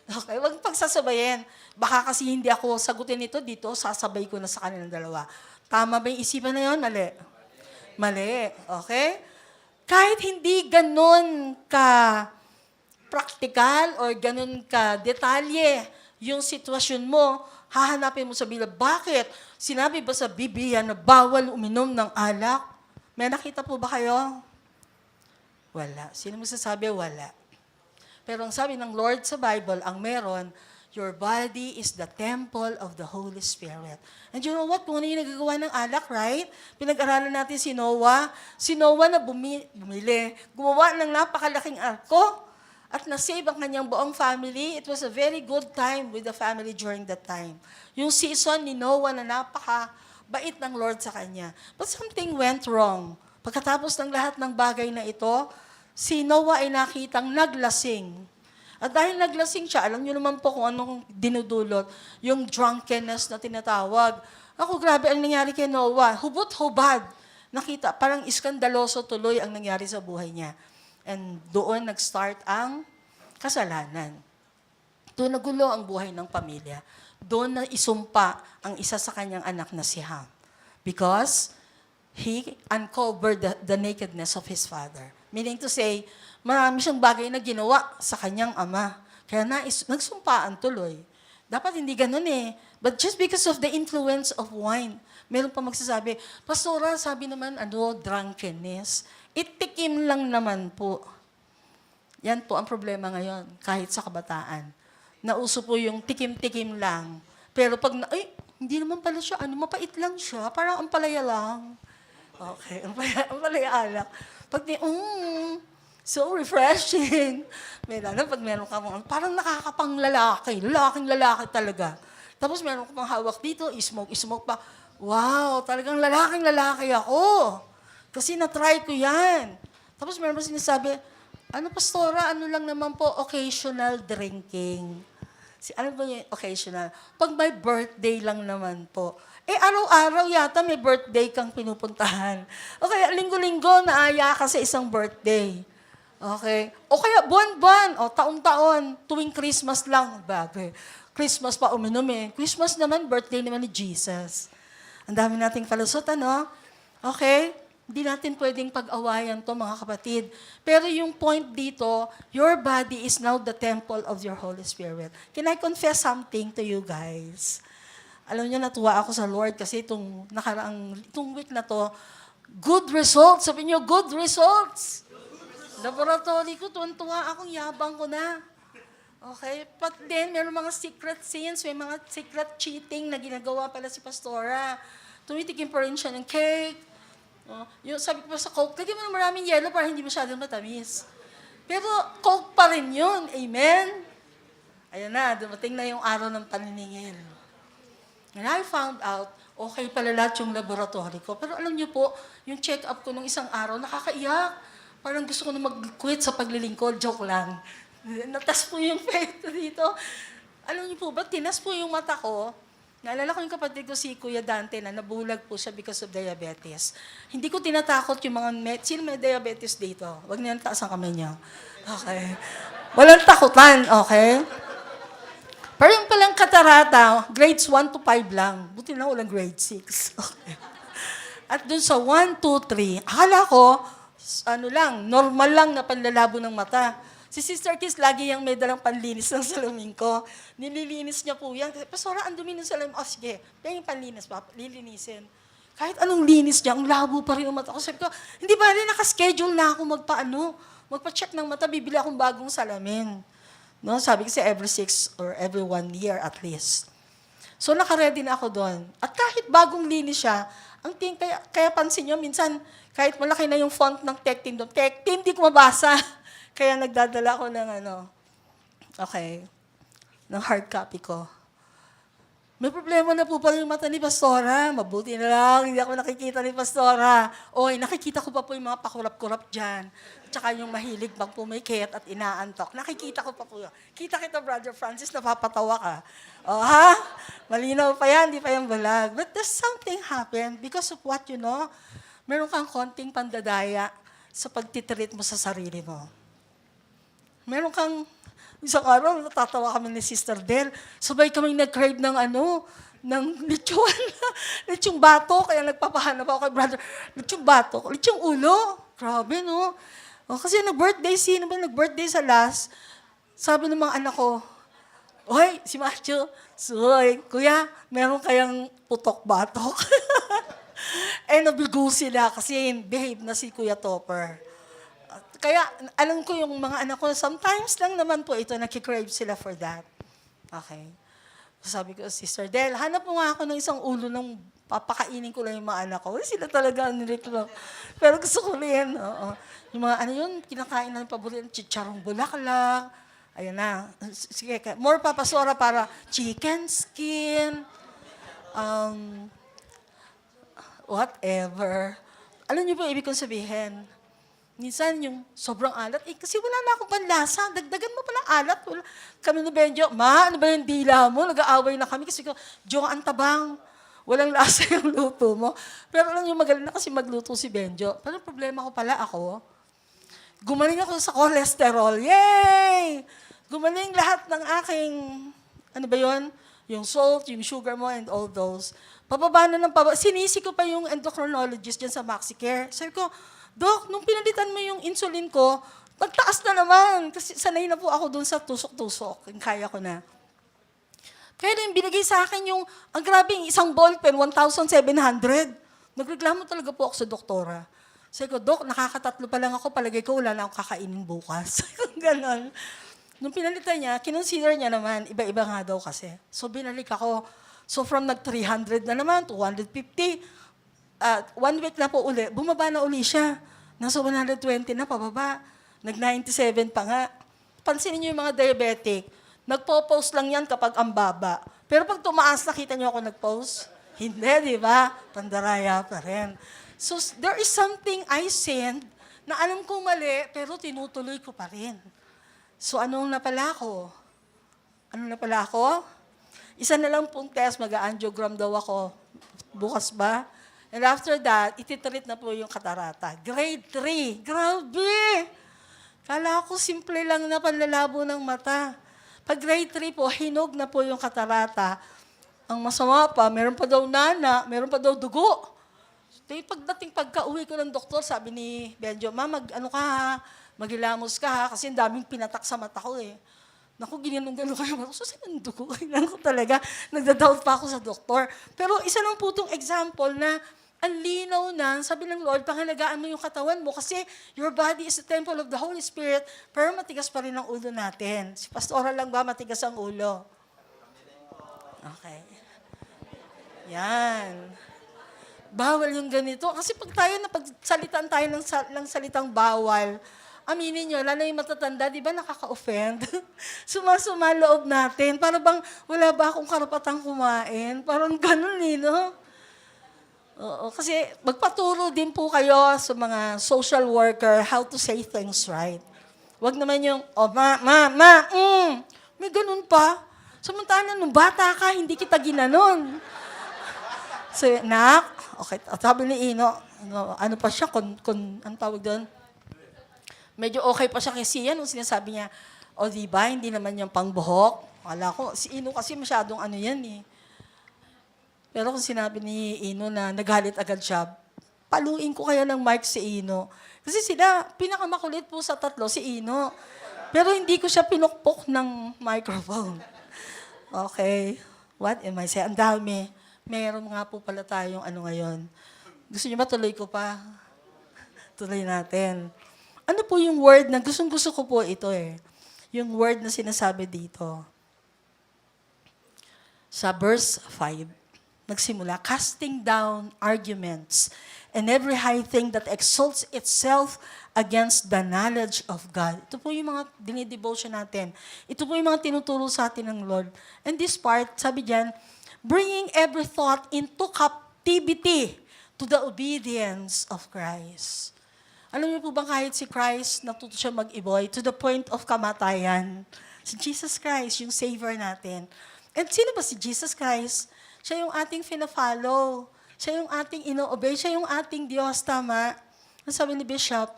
Speaker 1: Okay, huwag pagsasabayin. Baka kasi hindi ako sagutin ito dito, sasabay ko na sa kanilang dalawa. Tama ba yung isipan na yun? Mali. Mali. Okay? Kahit hindi ganun ka practical or ganun ka detalye yung sitwasyon mo, hahanapin mo sa Biblia, bakit? Sinabi ba sa Biblia na bawal uminom ng alak? May nakita po ba kayo? Wala. Sino magsasabi? Wala. Pero ang sabi ng Lord sa Bible, ang meron, your body is the temple of the Holy Spirit. And you know what? Kung ano yung nagagawa ng alak, right? Pinag-aralan natin si Noah. Si Noah na bumili, gumawa ng napakalaking arko, at nasave ang kanyang buong family. It was a very good time with the family during that time. Yung season ni Noah na napaka-bait ng Lord sa kanya. But something went wrong. Pagkatapos ng lahat ng bagay na ito, si Noah ay nakitang naglasing. At dahil naglasing siya, alam niyo naman po kung anong dinudulot, yung drunkenness na tinatawag. Ako, grabe ang nangyari kay Noah. Hubot-hubad. Nakita, parang iskandaloso tuloy ang nangyari sa buhay niya. And doon nag-start ang kasalanan. Doon nagulo ang buhay ng pamilya. Doon na isumpa ang isa sa kanyang anak na si Ham. Because he uncovered the nakedness of his father. Meaning to say, marami siyang bagay na ginawa sa kanyang ama. Kaya nagsumpaan tuloy. Dapat hindi ganun eh. But just because of the influence of wine, meron pa magsasabi, Pastora, sabi naman, drunkenness. Itikim lang naman po. Yan po ang problema ngayon, kahit sa kabataan. Nauso po yung tikim-tikim lang. Pero pag, hindi naman pala siya, mapait lang siya, parang ampalaya lang. Okay, ampalaya alak. Pag so refreshing. Lalo pag meron ka parang nakakapang lalaki, lalaking lalaki talaga. Tapos meron ka pang hawak dito, smoke pa. Wow, talagang lalaking lalaki ako. Kasi na-try ko yan. Tapos meron pa sinasabi, Pastora, lang naman po, occasional drinking. Ano ba yung occasional? Pag may birthday lang naman po. Araw-araw yata may birthday kang pinupuntahan. Okay, linggo-linggo naaya ka sa isang birthday. Okay? O kaya buwan-buwan, taon-taon, tuwing Christmas lang. Bagay. Christmas pa uminom eh. Christmas naman, birthday naman ni Jesus. Ang dami nating palusot, ano? Okay? Hindi natin pwedeng pag-awayan to, mga kapatid. Pero yung point dito, your body is now the temple of your Holy Spirit. Can I confess something to you guys? Alam niyo, natuwa ako sa Lord kasi itong week na to, good results. Sabi niyo, good results. Laboratory ko, tuwan-tuwa akong yabang ko na. Okay? But then, meron mga secret sins, may mga secret cheating na ginagawa pala si Pastora. Tumitikim pa rin siya ng cake. Yung sabi ko pa sa Coke, lagyan mo ng maraming yellow para hindi masyadong matamis. Pero Coke pa rin yun. Amen? Ayan na, dumating na yung araw ng paniningil. And I found out, okay pala lahat yung laboratory ko. Pero alam niyo po, yung check-up ko nung isang araw, nakakaiyak. Parang gusto ko na mag-quit sa paglilingkod. Joke lang. Natas po yung peto dito. Alam niyo po ba, tinas po yung mata ko. Naalala ko yung kapatid ko si Kuya Dante na nabulag po siya because of diabetes. Hindi ko tinatakot yung mga sino may diabetes dito? Huwag niyo taas ang kamay niyo. Okay. Walang takutan, okay? Pero yung palang katarata, grades 1 to 5 lang. Buti na walang grade 6. Okay. At dun sa 1, 2, 3, akala ko, normal lang na panlalabo ng mata. Si Sister Kiss, lagi yung may dalang panlinis ng salamin ko. Nililinis niya po yan. Pastora, ang dumi ng salamin. Oh, sige, yung panlinis pa, lilinisin. Kahit anong linis niya, ang labo pa rin ang mata ko. Sabi ko, hindi ba rin nakaschedule na ako magpa-check ng mata, bibili akong bagong salamin. No, sabi kasi every 6 or every 1 year at least. So naka-ready na ako doon. At kahit bagong linis siya, kaya pansin nyo, minsan, kahit malaki na yung font ng tech team doon, tech team, di ko mabasa. Kaya nagdadala ko ng ng hard copy ko. May problema na po pala yung mata ni Pastora. Mabuti na lang, hindi ako nakikita ni Pastora. Oy, nakikita ko pa po yung mga pakurap-kurap dyan. At saka yung mahilig pang pumikit at inaantok. Nakikita ko pa po yun. Kita kita, Brother Francis, napapatawa ka. O ha? Malinaw pa yan, di pa yung balag. But there's something happened because of what you know. Meron kang konting pandadaya sa pagtitreat mo sa sarili mo. Meron kang, isang araw, natatawa kami ni Sister Del. Sabay kaming nag-crave ng lechon. Lechong bato. Kaya nagpapahanap ako kay brother. Lechong bato. Lechong ulo. Grabe, no? O, kasi nag-birthday, sino ba nag-birthday sa last? Sabi ng mga anak ko, oy, si Matthew, soy, kuya, meron kayang putok batok. Eh, nabigo sila kasi behave na si Kuya Topper. Kaya, alam ko yung mga anak ko, sometimes lang naman po ito, nakikrave sila for that. Okay. Sabi ko, Sister Del, hanap mo nga ako ng isang ulo ng papakainin ko lang yung mga anak ko. Sila talaga nilito. Pero gusto ko rin. Oo. Yung mga kinakain na yung paborito, chicharong bulaklak. Ayun na. Sige, more papasora para chicken skin. Whatever. Alam niyo po ibig kong sabihin? Minsan yung sobrang alat, kasi wala na akong panlasa. Dagdagan mo pala alat. Wala. Kami ni Benjo, ano ba yung dila mo? Nag-aaway na kami kasi ko, Jo, ang tabang. Walang lasa yung luto mo. Pero alam niyo, magaling na kasi magluto si Benjo. Pero problema ko pala ako, gumaling ako sa cholesterol. Yay! Gumaling lahat ng aking, yung salt, yung sugar mo, and all those. Pababa na ng pababa. Sinisi ko pa yung endocrinologist dyan sa MaxiCare. Sabi ko, Dok, nung pinalitan mo yung insulin ko, nagtaas na naman. Kasi sanay na po ako dun sa tusok-tusok. Kaya ko na. Kaya din, binigay sa akin yung, ang grabe, isang ballpen, 1,700. Nagreklamo talaga po ako sa doktora. Sabi ko, Dok, nakakatatlo pa lang ako, palagay ko wala na akong kakainin bukas. Ganon. Nung pinalitan niya, kinonsider niya naman, iba-iba nga daw kasi. So, binalik ako. So, from nag-300 na naman, 250, 1 week na po uli, bumaba na uli siya. Nasa 120 na, pababa. Nag-97 pa nga. Pansinin niyo yung mga diabetic, nagpo-post lang yan kapag ang baba. Pero pag tumaas, nakita niyo ako nag-post? Hindi, di ba? Pandaraya pa rin. So, there is something I send na alam kong mali, pero tinutuloy ko pa rin. So, anong napala ako? Isa na lang pong test, mag-angiogram daw ako. Bukas ba? And after that, ititreat na po yung katarata. Grade 3. Grabe! Kala ko simple lang na panlalabo ng mata. Pag grade 3 po, hinog na po yung katarata. Ang masama pa, meron pa daw nana, meron pa daw dugo. Pagdating pagka-uwi ko ng doktor, sabi ni Benjo, maghilamos ka ha, kasi ang daming pinatak sa mata ko eh. Naku, ginanong-ganon kayo. So, saan ang dugo? Kailan ko talaga, nagda-doubt pa ako sa doktor. Pero isa lang po itong example na ang linaw na, sabi ng Lord, pangalagaan mo yung katawan mo kasi your body is the temple of the Holy Spirit, pero matigas pa rin ang ulo natin. Si Pastora lang ba matigas ang ulo? Okay. Yan. Bawal yung ganito. Kasi pag napagsalitaan tayo ng salitang bawal, aminin nyo, lalo yung matatanda, di ba nakaka-offend? Sumasuma loob natin. Para bang wala ba akong karapatang kumain? Parang ganun no? Oo, kasi magpaturo din po kayo sa mga social worker how to say things right. Wag naman yung, may ganun pa. Samantala, nung bata ka, hindi kita ginanon. So, nak, okay, sabi ni Ino, ano pa siya, ano tawag doon? Medyo okay pa siya kay Sia nung sinasabi niya, o diba, hindi naman yung pangbuhok. Wala ko, si Ino kasi masyadong ano yan eh. Pero kung sinabi ni Ino na nagalit agad siya, paluin ko kaya ng mic si Ino. Kasi sila, pinakamakulit po sa tatlo, si Ino. Pero hindi ko siya pinukpok ng microphone. Okay. What am I saying? Ang dami. Meron nga po pala tayong ano ngayon. Gusto niyo ba tuloy ko pa? Tuloy natin. Ano po yung word na gustong-gusto ko po ito eh. Yung word na sinasabi dito. Sa verse 5, nagsimula, casting down arguments and every high thing that exalts itself against the knowledge of God. Ito po yung mga dinidevotion natin. Ito po yung mga tinuturo sa atin ng Lord. And this part, sabi diyan, bringing every thought into captivity to the obedience of Christ. Alam niyo po ba kahit si Christ, natuto siya mag-iboy to the point of kamatayan. Si Jesus Christ, yung Savior natin. And sino ba si Jesus Christ? Siya yung ating fina-follow. Siya yung ating ino-obey. Siya yung ating Diyos, tama? Ang sabi ni Bishop,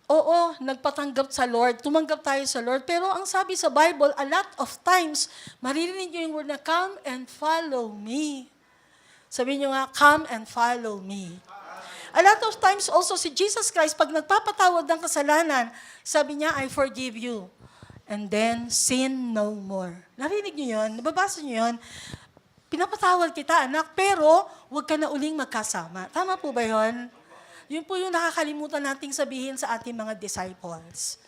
Speaker 1: oo, nagpatanggap sa Lord. Tumanggap tayo sa Lord. Pero ang sabi sa Bible, a lot of times, maririnig niyo yung word na, come and follow me. Sabi niyo nga, come and follow me. A lot of times also si Jesus Christ, pag nagpapatawad ng kasalanan, sabi niya, I forgive you. And then, sin no more. Narinig niyo yun? Nababasa niyo yun? Pinapatawad kita, anak, pero huwag ka na uling magkasama. Tama po ba yun? Yun po yung nakakalimutan nating sabihin sa ating mga disciples.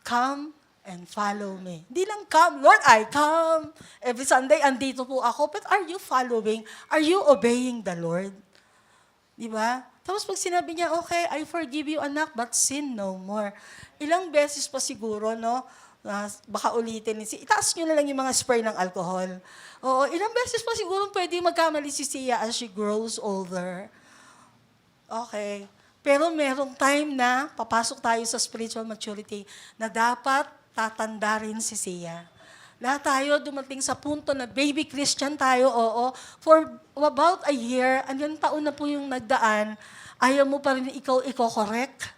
Speaker 1: Come and follow me. Hindi lang come, Lord, I come. Every Sunday, andito po ako. But are you following? Are you obeying the Lord? Di ba? Tapos pag sinabi niya, okay, I forgive you, anak, but sin no more. Ilang beses pa siguro, no? Baka ulitin. Itaas nyo na lang yung mga spray ng alcohol. Oo, ilang beses pa siguro pwede magkamali si Sia as she grows older. Okay. Pero merong time na papasok tayo sa spiritual maturity na dapat tatanda rin si Sia. Lahat tayo dumating sa punto na baby Christian tayo, oo. For about a year, anong taon na po yung nagdaan, ayaw mo pa rin ikaw correct.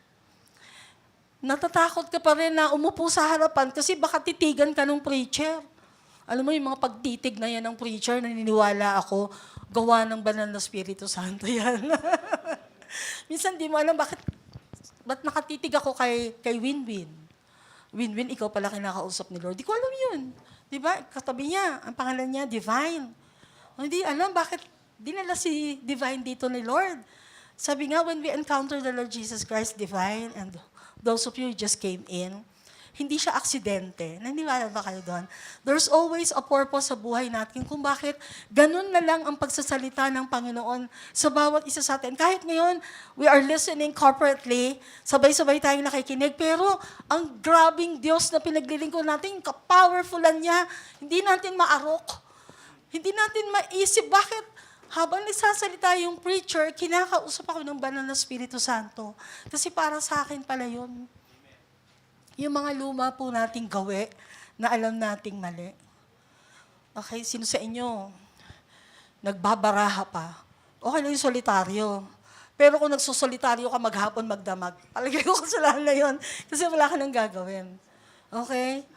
Speaker 1: Natatakot ka pa rin na umupo sa harapan kasi baka titigan ka ng preacher. Alam mo yung mga pagtitig na yan ng preacher, naniniwala ako, gawa ng banal na Espiritu Santo yan. Minsan di mo alam ba't nakatitig ako kay Winwin. Winwin, ikaw pala kinakausap ni Lord. Di ko alam yun. Di ba? Katabi niya, ang pangalan niya, Divine. Hindi alam bakit dinala si Divine dito ni Lord. Sabi nga, when we encounter the Lord Jesus Christ, Divine, and those of you who just came in, hindi siya aksidente. Naniniwala ba kayo doon? There's always a purpose sa buhay natin kung bakit ganun na lang ang pagsasalita ng Panginoon sa bawat isa sa atin. Kahit ngayon, we are listening corporately, sabay-sabay tayong nakikinig, pero ang grabing Diyos na pinaglilingkod natin, ka-powerfulan niya, hindi natin maarok. Hindi natin maisip bakit habang nagsasalita yung preacher, kinakausap ako ng banal na Espiritu Santo. Kasi para sa akin pala yun. Yung mga luma po nating gawi na alam nating mali. Okay, sino sa inyo nagbabaraha pa? Okay lang yung solitaryo. Pero kung nagsusolitaryo ka maghapon, magdamag, palagay ko kasalanan na yun kasi wala ka nang gagawin. Okay?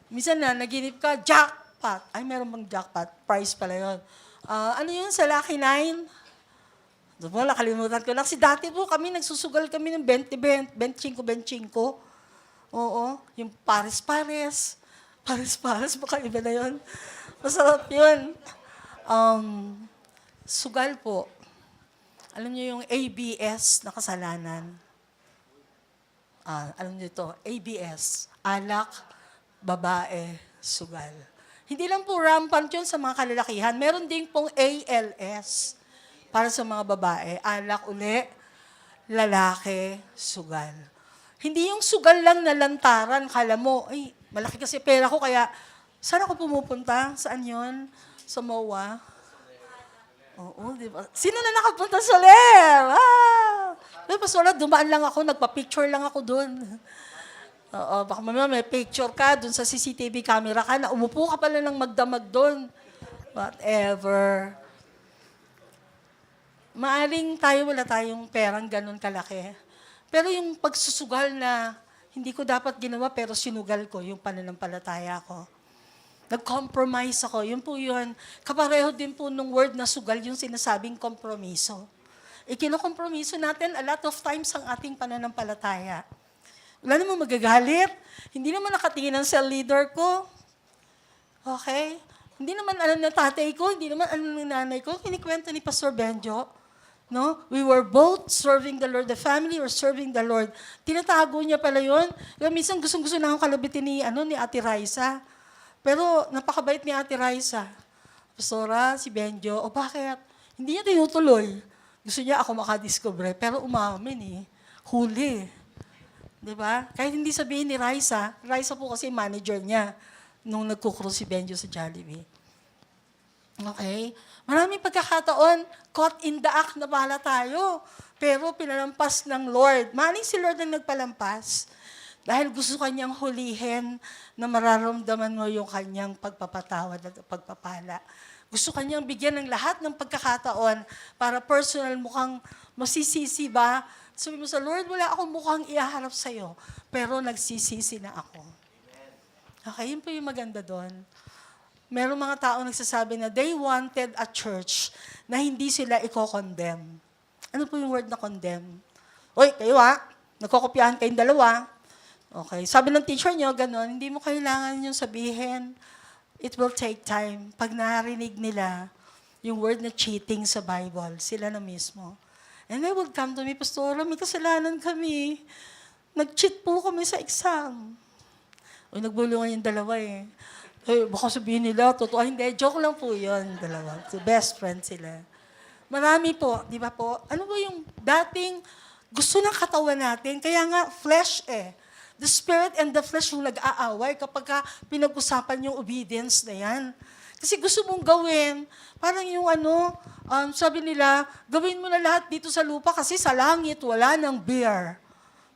Speaker 1: Minsan na, naginip ka, jackpot. Ay, meron bang jackpot? Prize pala yun. Ano yun sa Lucky 9? Doon mo, nakalimutan ko na. Kasi dati po kami, nagsusugal kami ng 20, 25. Oo, yung pares-pares. Pares-pares, baka iba na yun. Masarap yun. Sugal po. Alam niyo yung ABS na kasalanan? Alam niyo ito, ABS. Alak, babae, sugal. Hindi lang po rampant yun sa mga kalalakihan. Meron din pong ALS para sa mga babae. Alak uli, lalaki, sugal. Hindi yung sugal lang na lantaran, kala mo, ay, malaki kasi pera ko, kaya saan ako pumupunta? Saan yon? Sa MOA? Oo, di ba? Sino na nakapunta sa Soler? Di ba, Soler, dumaan lang ako, nagpa-picture lang ako doon. Oo, baka mamaya may picture ka dun sa CCTV camera ka na umupo ka pala ng magdamag dun. Whatever. Maaring tayo wala tayong perang ganun kalaki. Pero yung pagsusugal na hindi ko dapat ginawa pero sinugal ko yung pananampalataya ko. Nag-compromise ako. Yun po yun. Kapareho din po nung word na sugal yung sinasabing kompromiso. Ikinokompromiso natin a lot of times ang ating pananampalataya. Wala namang magagalit. Hindi naman nakatingin ang cell leader ko. Okay? Hindi naman alam ng tatay ko, hindi naman alam ng nanay ko. Kinikwento ni Pastor Benjo. No? We were both serving the Lord. The family were serving the Lord. Tinatago niya pala yun. Kaya minsan gustong-gusto na akong kalabitin ni Ate Raisa. Pero napakabait ni Ate Raisa. Pastora, si Benjo, o bakit? Hindi niya tinutuloy. Gusto niya ako makadiscover. Pero umamin huli. Diba? Kahit hindi sabihin ni Raisa po kasi manager niya nung nagkukrus si Benjo sa Jollibee. Okay? Maraming pagkakataon, caught in the act na pala tayo. Pero pinalampas ng Lord. Maling si Lord ang nagpalampas. Dahil gusto kanyang hulihin na mararamdaman mo yung kanyang pagpapatawad at pagpapala. Gusto kanyang bigyan ng lahat ng pagkakataon para personal mukhang masisisi ba? Sabi mo sa Lord, wala akong mukhang ihaharap sa'yo, pero nagsisisi na ako. Okay, yun po yung maganda doon. Merong mga tao nagsasabi na they wanted a church na hindi sila i-condemn. Ano po yung word na condemn? Uy, kayo nagkokopyahan kayong dalawa. Okay, sabi ng teacher nyo, gano'n, hindi mo kailangan yung sabihin. It will take time. Pag narinig nila yung word na cheating sa Bible, sila na mismo. And they would come to me, Pastora, may kasalanan kami. Nag-cheat po kami sa exam. O, nagbulungan yung dalawa eh. Baka sabihin nila, totoo, hindi, joke lang po yun, dalawa. So, best friend sila. Marami po, di ba po? Ano ba yung dating gusto ng katawan natin? Kaya nga, flesh eh. The spirit and the flesh yung nag-aaway kapag pinag-usapan yung obedience na yan. Kasi gusto mong gawin, parang yung sabi nila, gawin mo na lahat dito sa lupa kasi sa langit wala ng beer.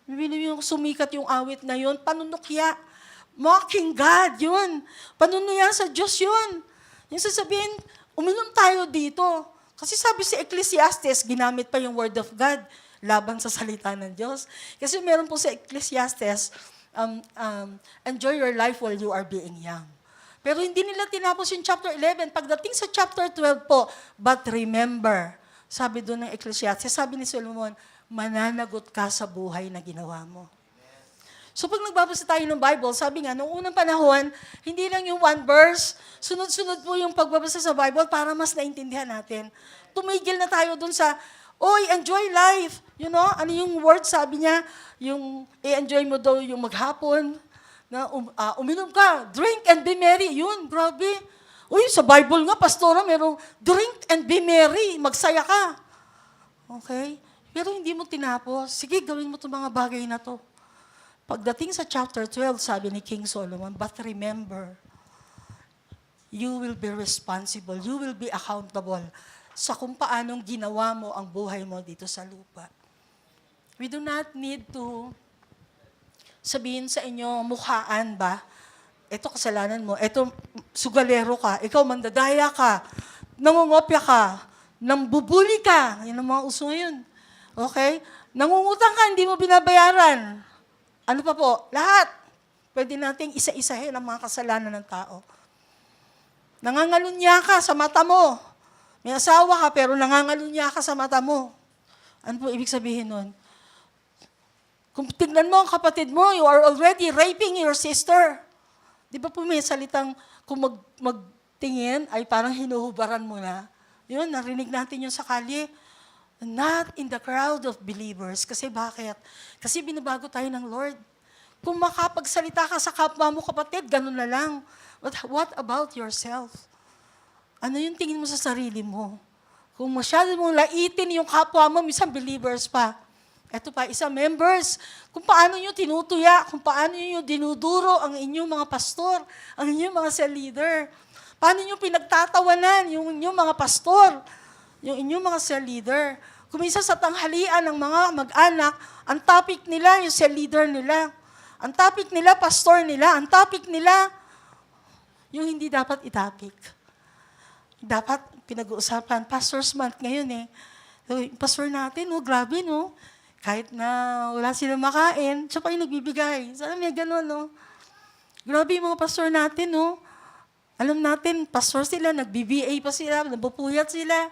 Speaker 1: Bibili yung sumikat yung awit na yun, panunukya. Mocking God, yun. Panunuya sa Diyos yun. Yung sasabihin, uminom tayo dito. Kasi sabi sa Ecclesiastes, ginamit pa yung word of God laban sa salita ng Diyos. Kasi meron po sa Ecclesiastes, enjoy your life while you are being young. Pero hindi nila tinapos yung chapter 11. Pagdating sa chapter 12 po, but remember, sabi doon ng Ecclesiastes, sabi ni Solomon, mananagot ka sa buhay na ginawa mo. So pag nagbabasa tayo ng Bible, sabi nga, noong unang panahon, hindi lang yung one verse, sunod-sunod po yung pagbabasa sa Bible para mas naintindihan natin. Tumigil na tayo dun sa, enjoy life. You know, ano yung word sabi niya? Yung i-enjoy mo daw yung maghapon, na uminom ka, drink and be merry. Yun, grabe. Sa Bible nga, pastora, merong drink and be merry, magsaya ka. Okay? Pero hindi mo tinapos. Sige, gawin mo itong mga bagay na to. Pagdating sa chapter 12, sabi ni King Solomon, but remember, you will be responsible, you will be accountable sa kung paanong ginawa mo ang buhay mo dito sa lupa. We do not need to sabihin sa inyo, mukhaan ba? Ito kasalanan mo, ito sugalero ka, ikaw mandadaya ka, nangungopya ka, nambubuli ka, yan ang mga uso ngayon. Okay? Nangungutang ka, hindi mo binabayaran. Ano pa po? Lahat. Pwede nating isa-isahin ang mga kasalanan ng tao. Nangangalunya ka sa mata mo. May asawa ka, pero nangangalunya ka sa mata mo. Ano po ibig sabihin nun? Kung tignan mo ang kapatid mo, you are already raping your sister. Di ba po may salitang, kung magtingin, ay parang hinuhubaran mo na. Yun, narinig natin yun sa kalye. Not in the crowd of believers. Kasi bakit? Kasi binabago tayo ng Lord. Kung makapagsalita ka sa kapwa mo kapatid, ganun na lang. But what about yourself? Ano yung tingin mo sa sarili mo? Kung masyado mong laitin yung kapwa mo, minsan believers pa. Ito pa, members, kung paano nyo tinutuya, kung paano nyo dinuduro ang inyong mga pastor, ang inyong mga cell leader. Paano nyo pinagtatawanan yung inyong mga pastor, yung inyong mga cell leader. Kung minsan sa tanghalian ng mga mag-anak, ang topic nila, yung cell leader nila. Ang topic nila, pastor nila. Ang topic nila, yung hindi dapat itapik. Dapat pinag-uusapan. Pastor's Month ngayon eh. So, yung pastor natin, grabe no. Kahit na wala silang makain, siya pa yung nagbibigay. Sana may ganun, no? Grabe yung mga pastor natin, no? Alam natin, pastor sila, nag-BBA pa sila, nabupuyat sila.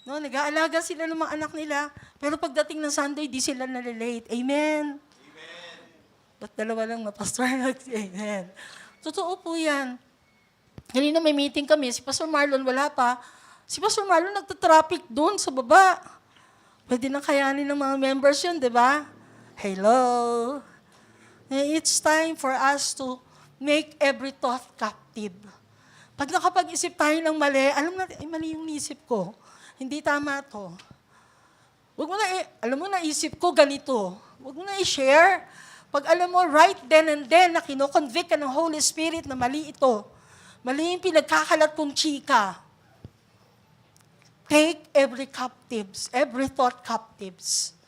Speaker 1: No, nag-aalaga sila ng mga anak nila. Pero pagdating ng Sunday, di sila nalilate. Amen? Amen. Ba't dalawa lang na pastor? Amen. Totoo po yan. Kanina may meeting kami, si Pastor Marlon wala pa. Si Pastor Marlon nagtatraffic doon sa baba. Pwede nang kayanin ng mga members yun, di ba? Hello? It's time for us to make every thought captive. Pag nakapag-isip tayo ng mali, alam natin, ay mali yung isip ko. Hindi tama to. Huwag mo na, alam mo, naisip ko ganito. Huwag mo na i-share. Pag alam mo, right then and then, na kino-convict ka ng Holy Spirit na mali ito. Mali yung pinagkakalat kong chika. Take every thought captives.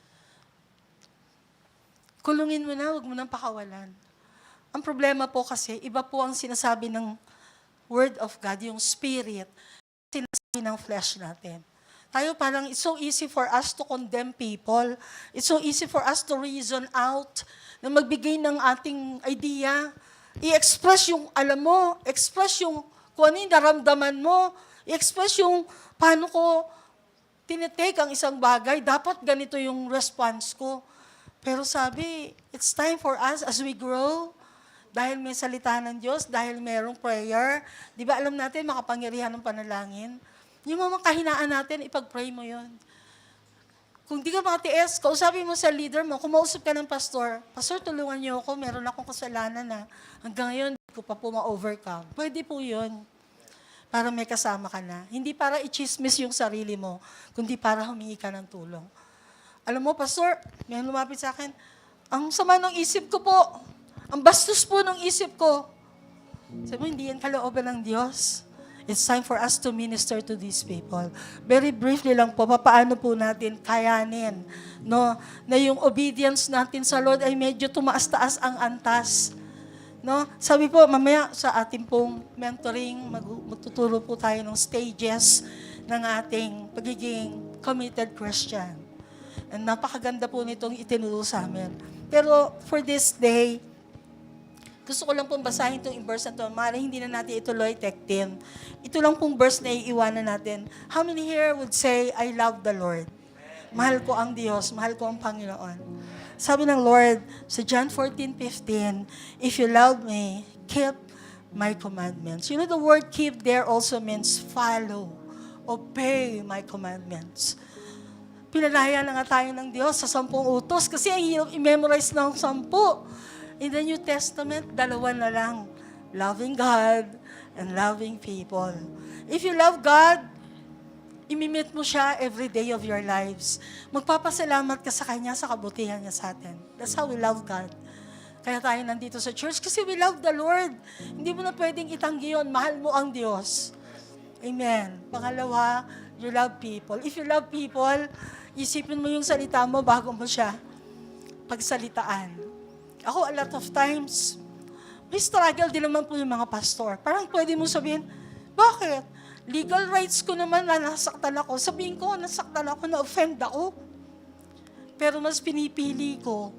Speaker 1: Kulungin mo na, huwag mo nang pakawalan. Ang problema po kasi, iba po ang sinasabi ng Word of God, yung Spirit, sinasabi ng flesh natin. Tayo parang, it's so easy for us to condemn people. It's so easy for us to reason out, na magbigay ng ating idea. I-express yung alam mo, express yung kung ano yung naramdaman mo, i-express yung paano ko tinitake ang isang bagay, dapat ganito yung response ko. Pero sabi, it's time for us as we grow, dahil may salita ng Diyos, dahil mayroong prayer. Di ba alam natin, makapangyarihan ng panalangin? Yung mga kahinaan natin, ipag-pray mo yun. Kung di ka makatiis, kausapin mo sa leader mo, kumausap ka ng pastor, Pastor, tulungan niyo ako, meron akong kasalanan na hanggang ngayon, hindi ko pa po ma-overcome. Pwede po yun. Para may kasama ka na. Hindi para i-chismis yung sarili mo, kundi para humingi ka ng tulong. Alam mo, Pastor, may lumapit sa akin, ang sama ng isip ko po, ang bastos po ng isip ko. Sabi mo, hindi yan kalooban ng Diyos. It's time for us to minister to these people. Very briefly lang po, paano po natin kayanin, no, na yung obedience natin sa Lord ay medyo tumaas-taas ang antas. No? Sabi po, mamaya sa ating pong mentoring, magtuturo po tayo ng stages ng ating pagiging committed Christian. And napakaganda po nitong itinuro sa amin. Pero for this day, gusto ko lang pong basahin itong verse na ito. Maaaring hindi na natin ituloy, tektin. Ito lang pong verse na iiwanan natin. How many here would say, I love the Lord? Mahal ko ang Diyos, mahal ko ang Panginoon. Sabi ng Lord sa John 14:15, if you love me, keep my commandments. You know, the word keep there also means follow, obey my commandments. Pinalaya na nga tayo ng Diyos sa 10 utos kasi ang hirap i-memorize ng 10. In the New Testament, 2 na lang. Loving God and loving people. If you love God, imimit mo siya every day of your lives. Magpapasalamat ka sa Kanya sa kabutihan niya sa atin. That's how we love God. Kaya tayo nandito sa church kasi we love the Lord. Hindi mo na pwedeng itanggi yun. Mahal mo ang Diyos. Amen. Pangalawa, you love people. If you love people, isipin mo yung salita mo bago mo siya pagsalitaan. Ako, a lot of times, may struggle din naman po yung mga pastor. Parang pwede mo sabihin, bakit? Legal rights ko naman na nasaktan ako. Sabihin ko, nasaktan ako, na-offend ako. Pero mas pinipili ko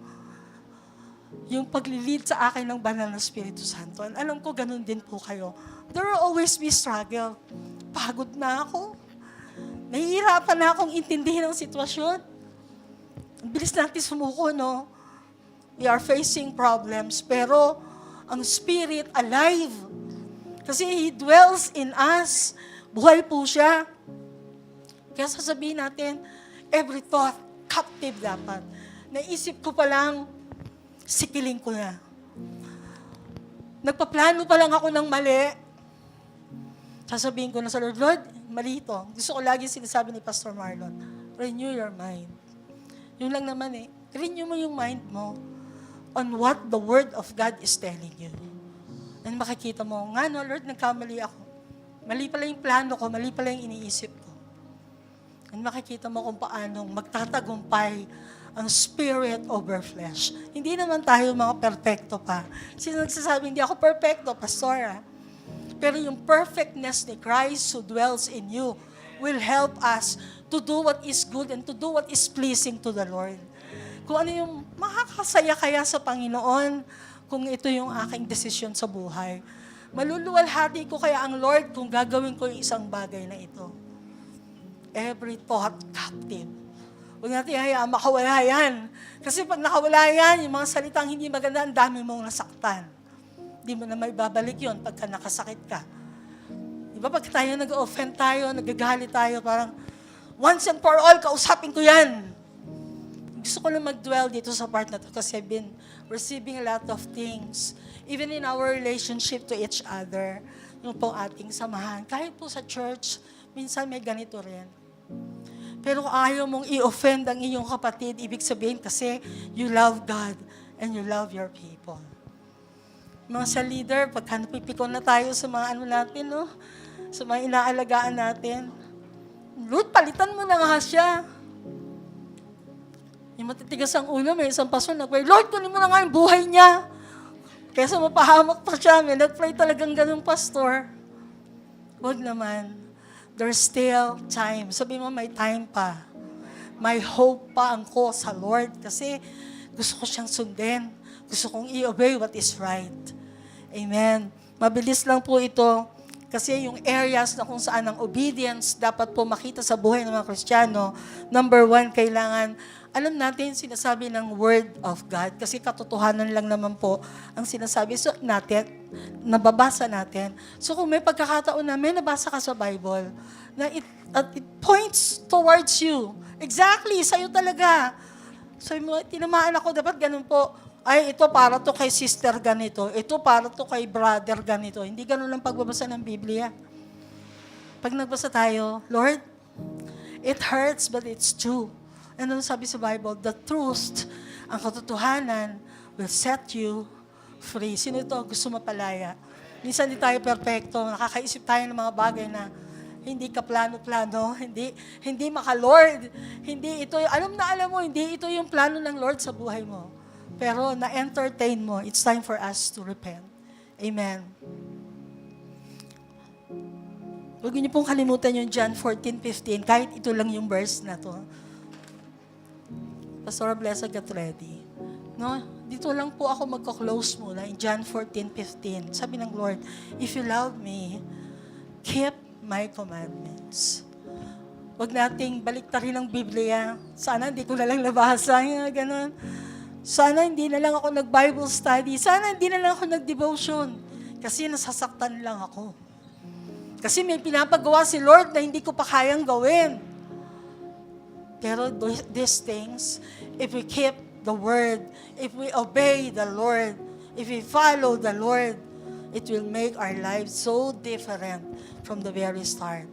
Speaker 1: yung paglilid sa akin ng banal na Espiritu Santo. Alam ko, ganun din po kayo. There will always be struggle. Pagod na ako. Nahihirapan na akong intindihin ang sitwasyon. Ang bilis natin sumuko, no? We are facing problems, pero ang Spirit alive. Kasi He dwells in us. Buhay po siya. Kaya sasabihin natin, every thought, captive dapat. Naisip ko pa lang, sikiling ko na. Nagpaplano pa lang ako ng mali. Sasabihin ko na sa Lord, Lord, mali ito. Gusto ko lagi sinasabi ni Pastor Marlon, renew your mind. Yun lang naman renew mo yung mind mo on what the Word of God is telling you. And makikita mo, nga no, Lord, nagkamali ako. Mali pala yung plano ko, mali pala yung iniisip ko. And makikita mo kung paanong magtatagumpay ang spirit over flesh. Hindi naman tayo mga perfecto pa. Sino nagsasabi, hindi ako perfecto, pastor ah. Pero yung perfectness ni Christ who dwells in you will help us to do what is good and to do what is pleasing to the Lord. Kung ano yung makakasaya kaya sa Panginoon, kung ito yung aking desisyon sa buhay. Maluluwalhati ko kaya ang Lord kung gagawin ko yung isang bagay na ito. Every thought captive. Huwag natin hayaan makawala yan. Kasi pag nakawala yan, yung mga salitang hindi maganda, ang dami mong nasaktan. Hindi mo na may babalik yun pagka nakasakit ka. Diba pag tayo nag-offend tayo, nagagalit tayo, parang once and for all, kausapin ko yan. Gusto ko lang mag-dwell dito sa part na to kasi I've been receiving a lot of things. Even in our relationship to each other, yung po ating samahan. Kahit po sa church, minsan may ganito rin. Pero kung ayaw mong i-offend ang iyong kapatid, ibig sabihin kasi you love God and you love your people. Mga sa leader, pagka napipikon na tayo sa mga ano natin, no? Sa mga inaalagaan natin, Lord, palitan mo na nga siya. Yung matitigas ang ulo, may isang pastor nag-pray, Lord, kunin mo na nga yung buhay niya. Kaysa mapahamak pa siya, may nag-pray talagang ganung pastor. Huwag naman. There's still time. Sabi mo, may time pa. May hope pa ako sa Lord kasi gusto ko siyang sundin. Gusto kong i-obey what is right. Amen. Mabilis lang po ito kasi yung areas na kung saan ang obedience dapat po makita sa buhay ng mga Kristiyano. Number 1, kailangan alam natin sinasabi ng Word of God kasi katotohanan lang naman po ang sinasabi natin, nababasa natin. So kung may pagkakataon na may nabasa ka sa Bible, na it points towards you. Exactly, sa'yo talaga. So tinamaan ako, dapat ganun po, ay ito para to kay sister ganito, ito para to kay brother ganito. Hindi ganun lang pagbabasa ng Biblia. Pag nagbasa tayo, Lord, it hurts but it's true. Ano sabi sa Bible? The truth, ang katotohanan, will set you free. Sino ito gusto mapalaya? Minsan hindi tayo perfecto, nakakaisip tayo ng mga bagay na hindi ka plano-plano, hindi maka-Lord. Hindi ito, alam mo, hindi ito yung plano ng Lord sa buhay mo. Pero na-entertain mo, it's time for us to repent. Amen. Huwag niyo pong kalimutan yung John 14:15, kahit ito lang yung verse na to. Pastor Blessed, get ready. No? Dito lang po ako magko-close muna in John 14:15. Sabi ng Lord, if you love me, keep my commandments. Huwag nating baliktarin ang Biblia. Sana hindi ko na lang nabasa. Ganun. Sana hindi na lang ako nag-Bible study. Sana hindi na lang ako nag-devotion. Kasi nasasaktan lang ako. Kasi may pinapagawa si Lord na hindi ko pa kayang gawin. Pero these things, if we keep the Word, if we obey the Lord, if we follow the Lord, it will make our lives so different from the very start.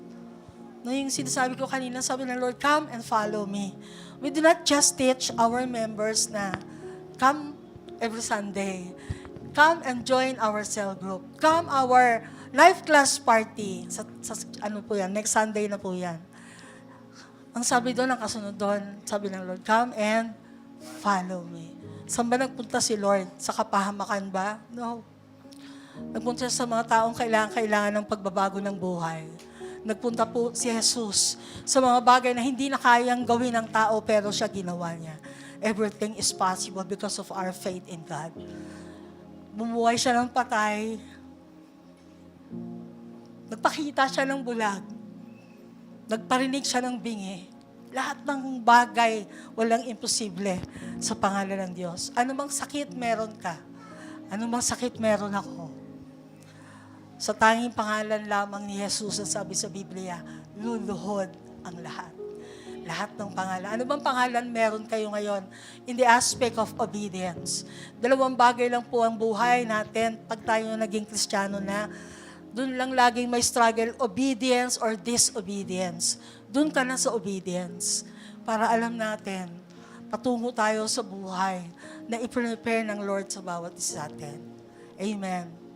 Speaker 1: No, yung sinasabi ko kanina, sabi ng Lord, come and follow me. We do not just teach our members na come every Sunday. Come and join our cell group. Come our life class party. Ano po yan? Next Sunday na po yan. Ang sabi doon, ang kasunod doon, sabi ng Lord, come and follow me. Saan ba nagpunta si Lord? Sa kapahamakan ba? No. Nagpunta sa mga taong kailangan ng pagbabago ng buhay. Nagpunta po si Jesus sa mga bagay na hindi na kayang gawin ng tao pero siya ginawa niya. Everything is possible because of our faith in God. Bumuhay siya ng patay. Nagpakita siya ng bulag. Nagparinig siya ng bingi. Lahat ng bagay, walang imposible sa pangalan ng Diyos. Anumang sakit meron ka, anumang sakit meron ako, sa tanging pangalan lamang ni Jesus, ang sabi sa Biblia, luluhod ang lahat. Lahat ng pangalan. Ano bang pangalan meron kayo ngayon in the aspect of obedience? 2 bagay lang po ang buhay natin pag tayo naging Kristiyano na. Doon lang laging may struggle, obedience or disobedience. Doon ka na sa obedience. Para alam natin, patungo tayo sa buhay na i-prepare ng Lord sa bawat isa natin. Amen.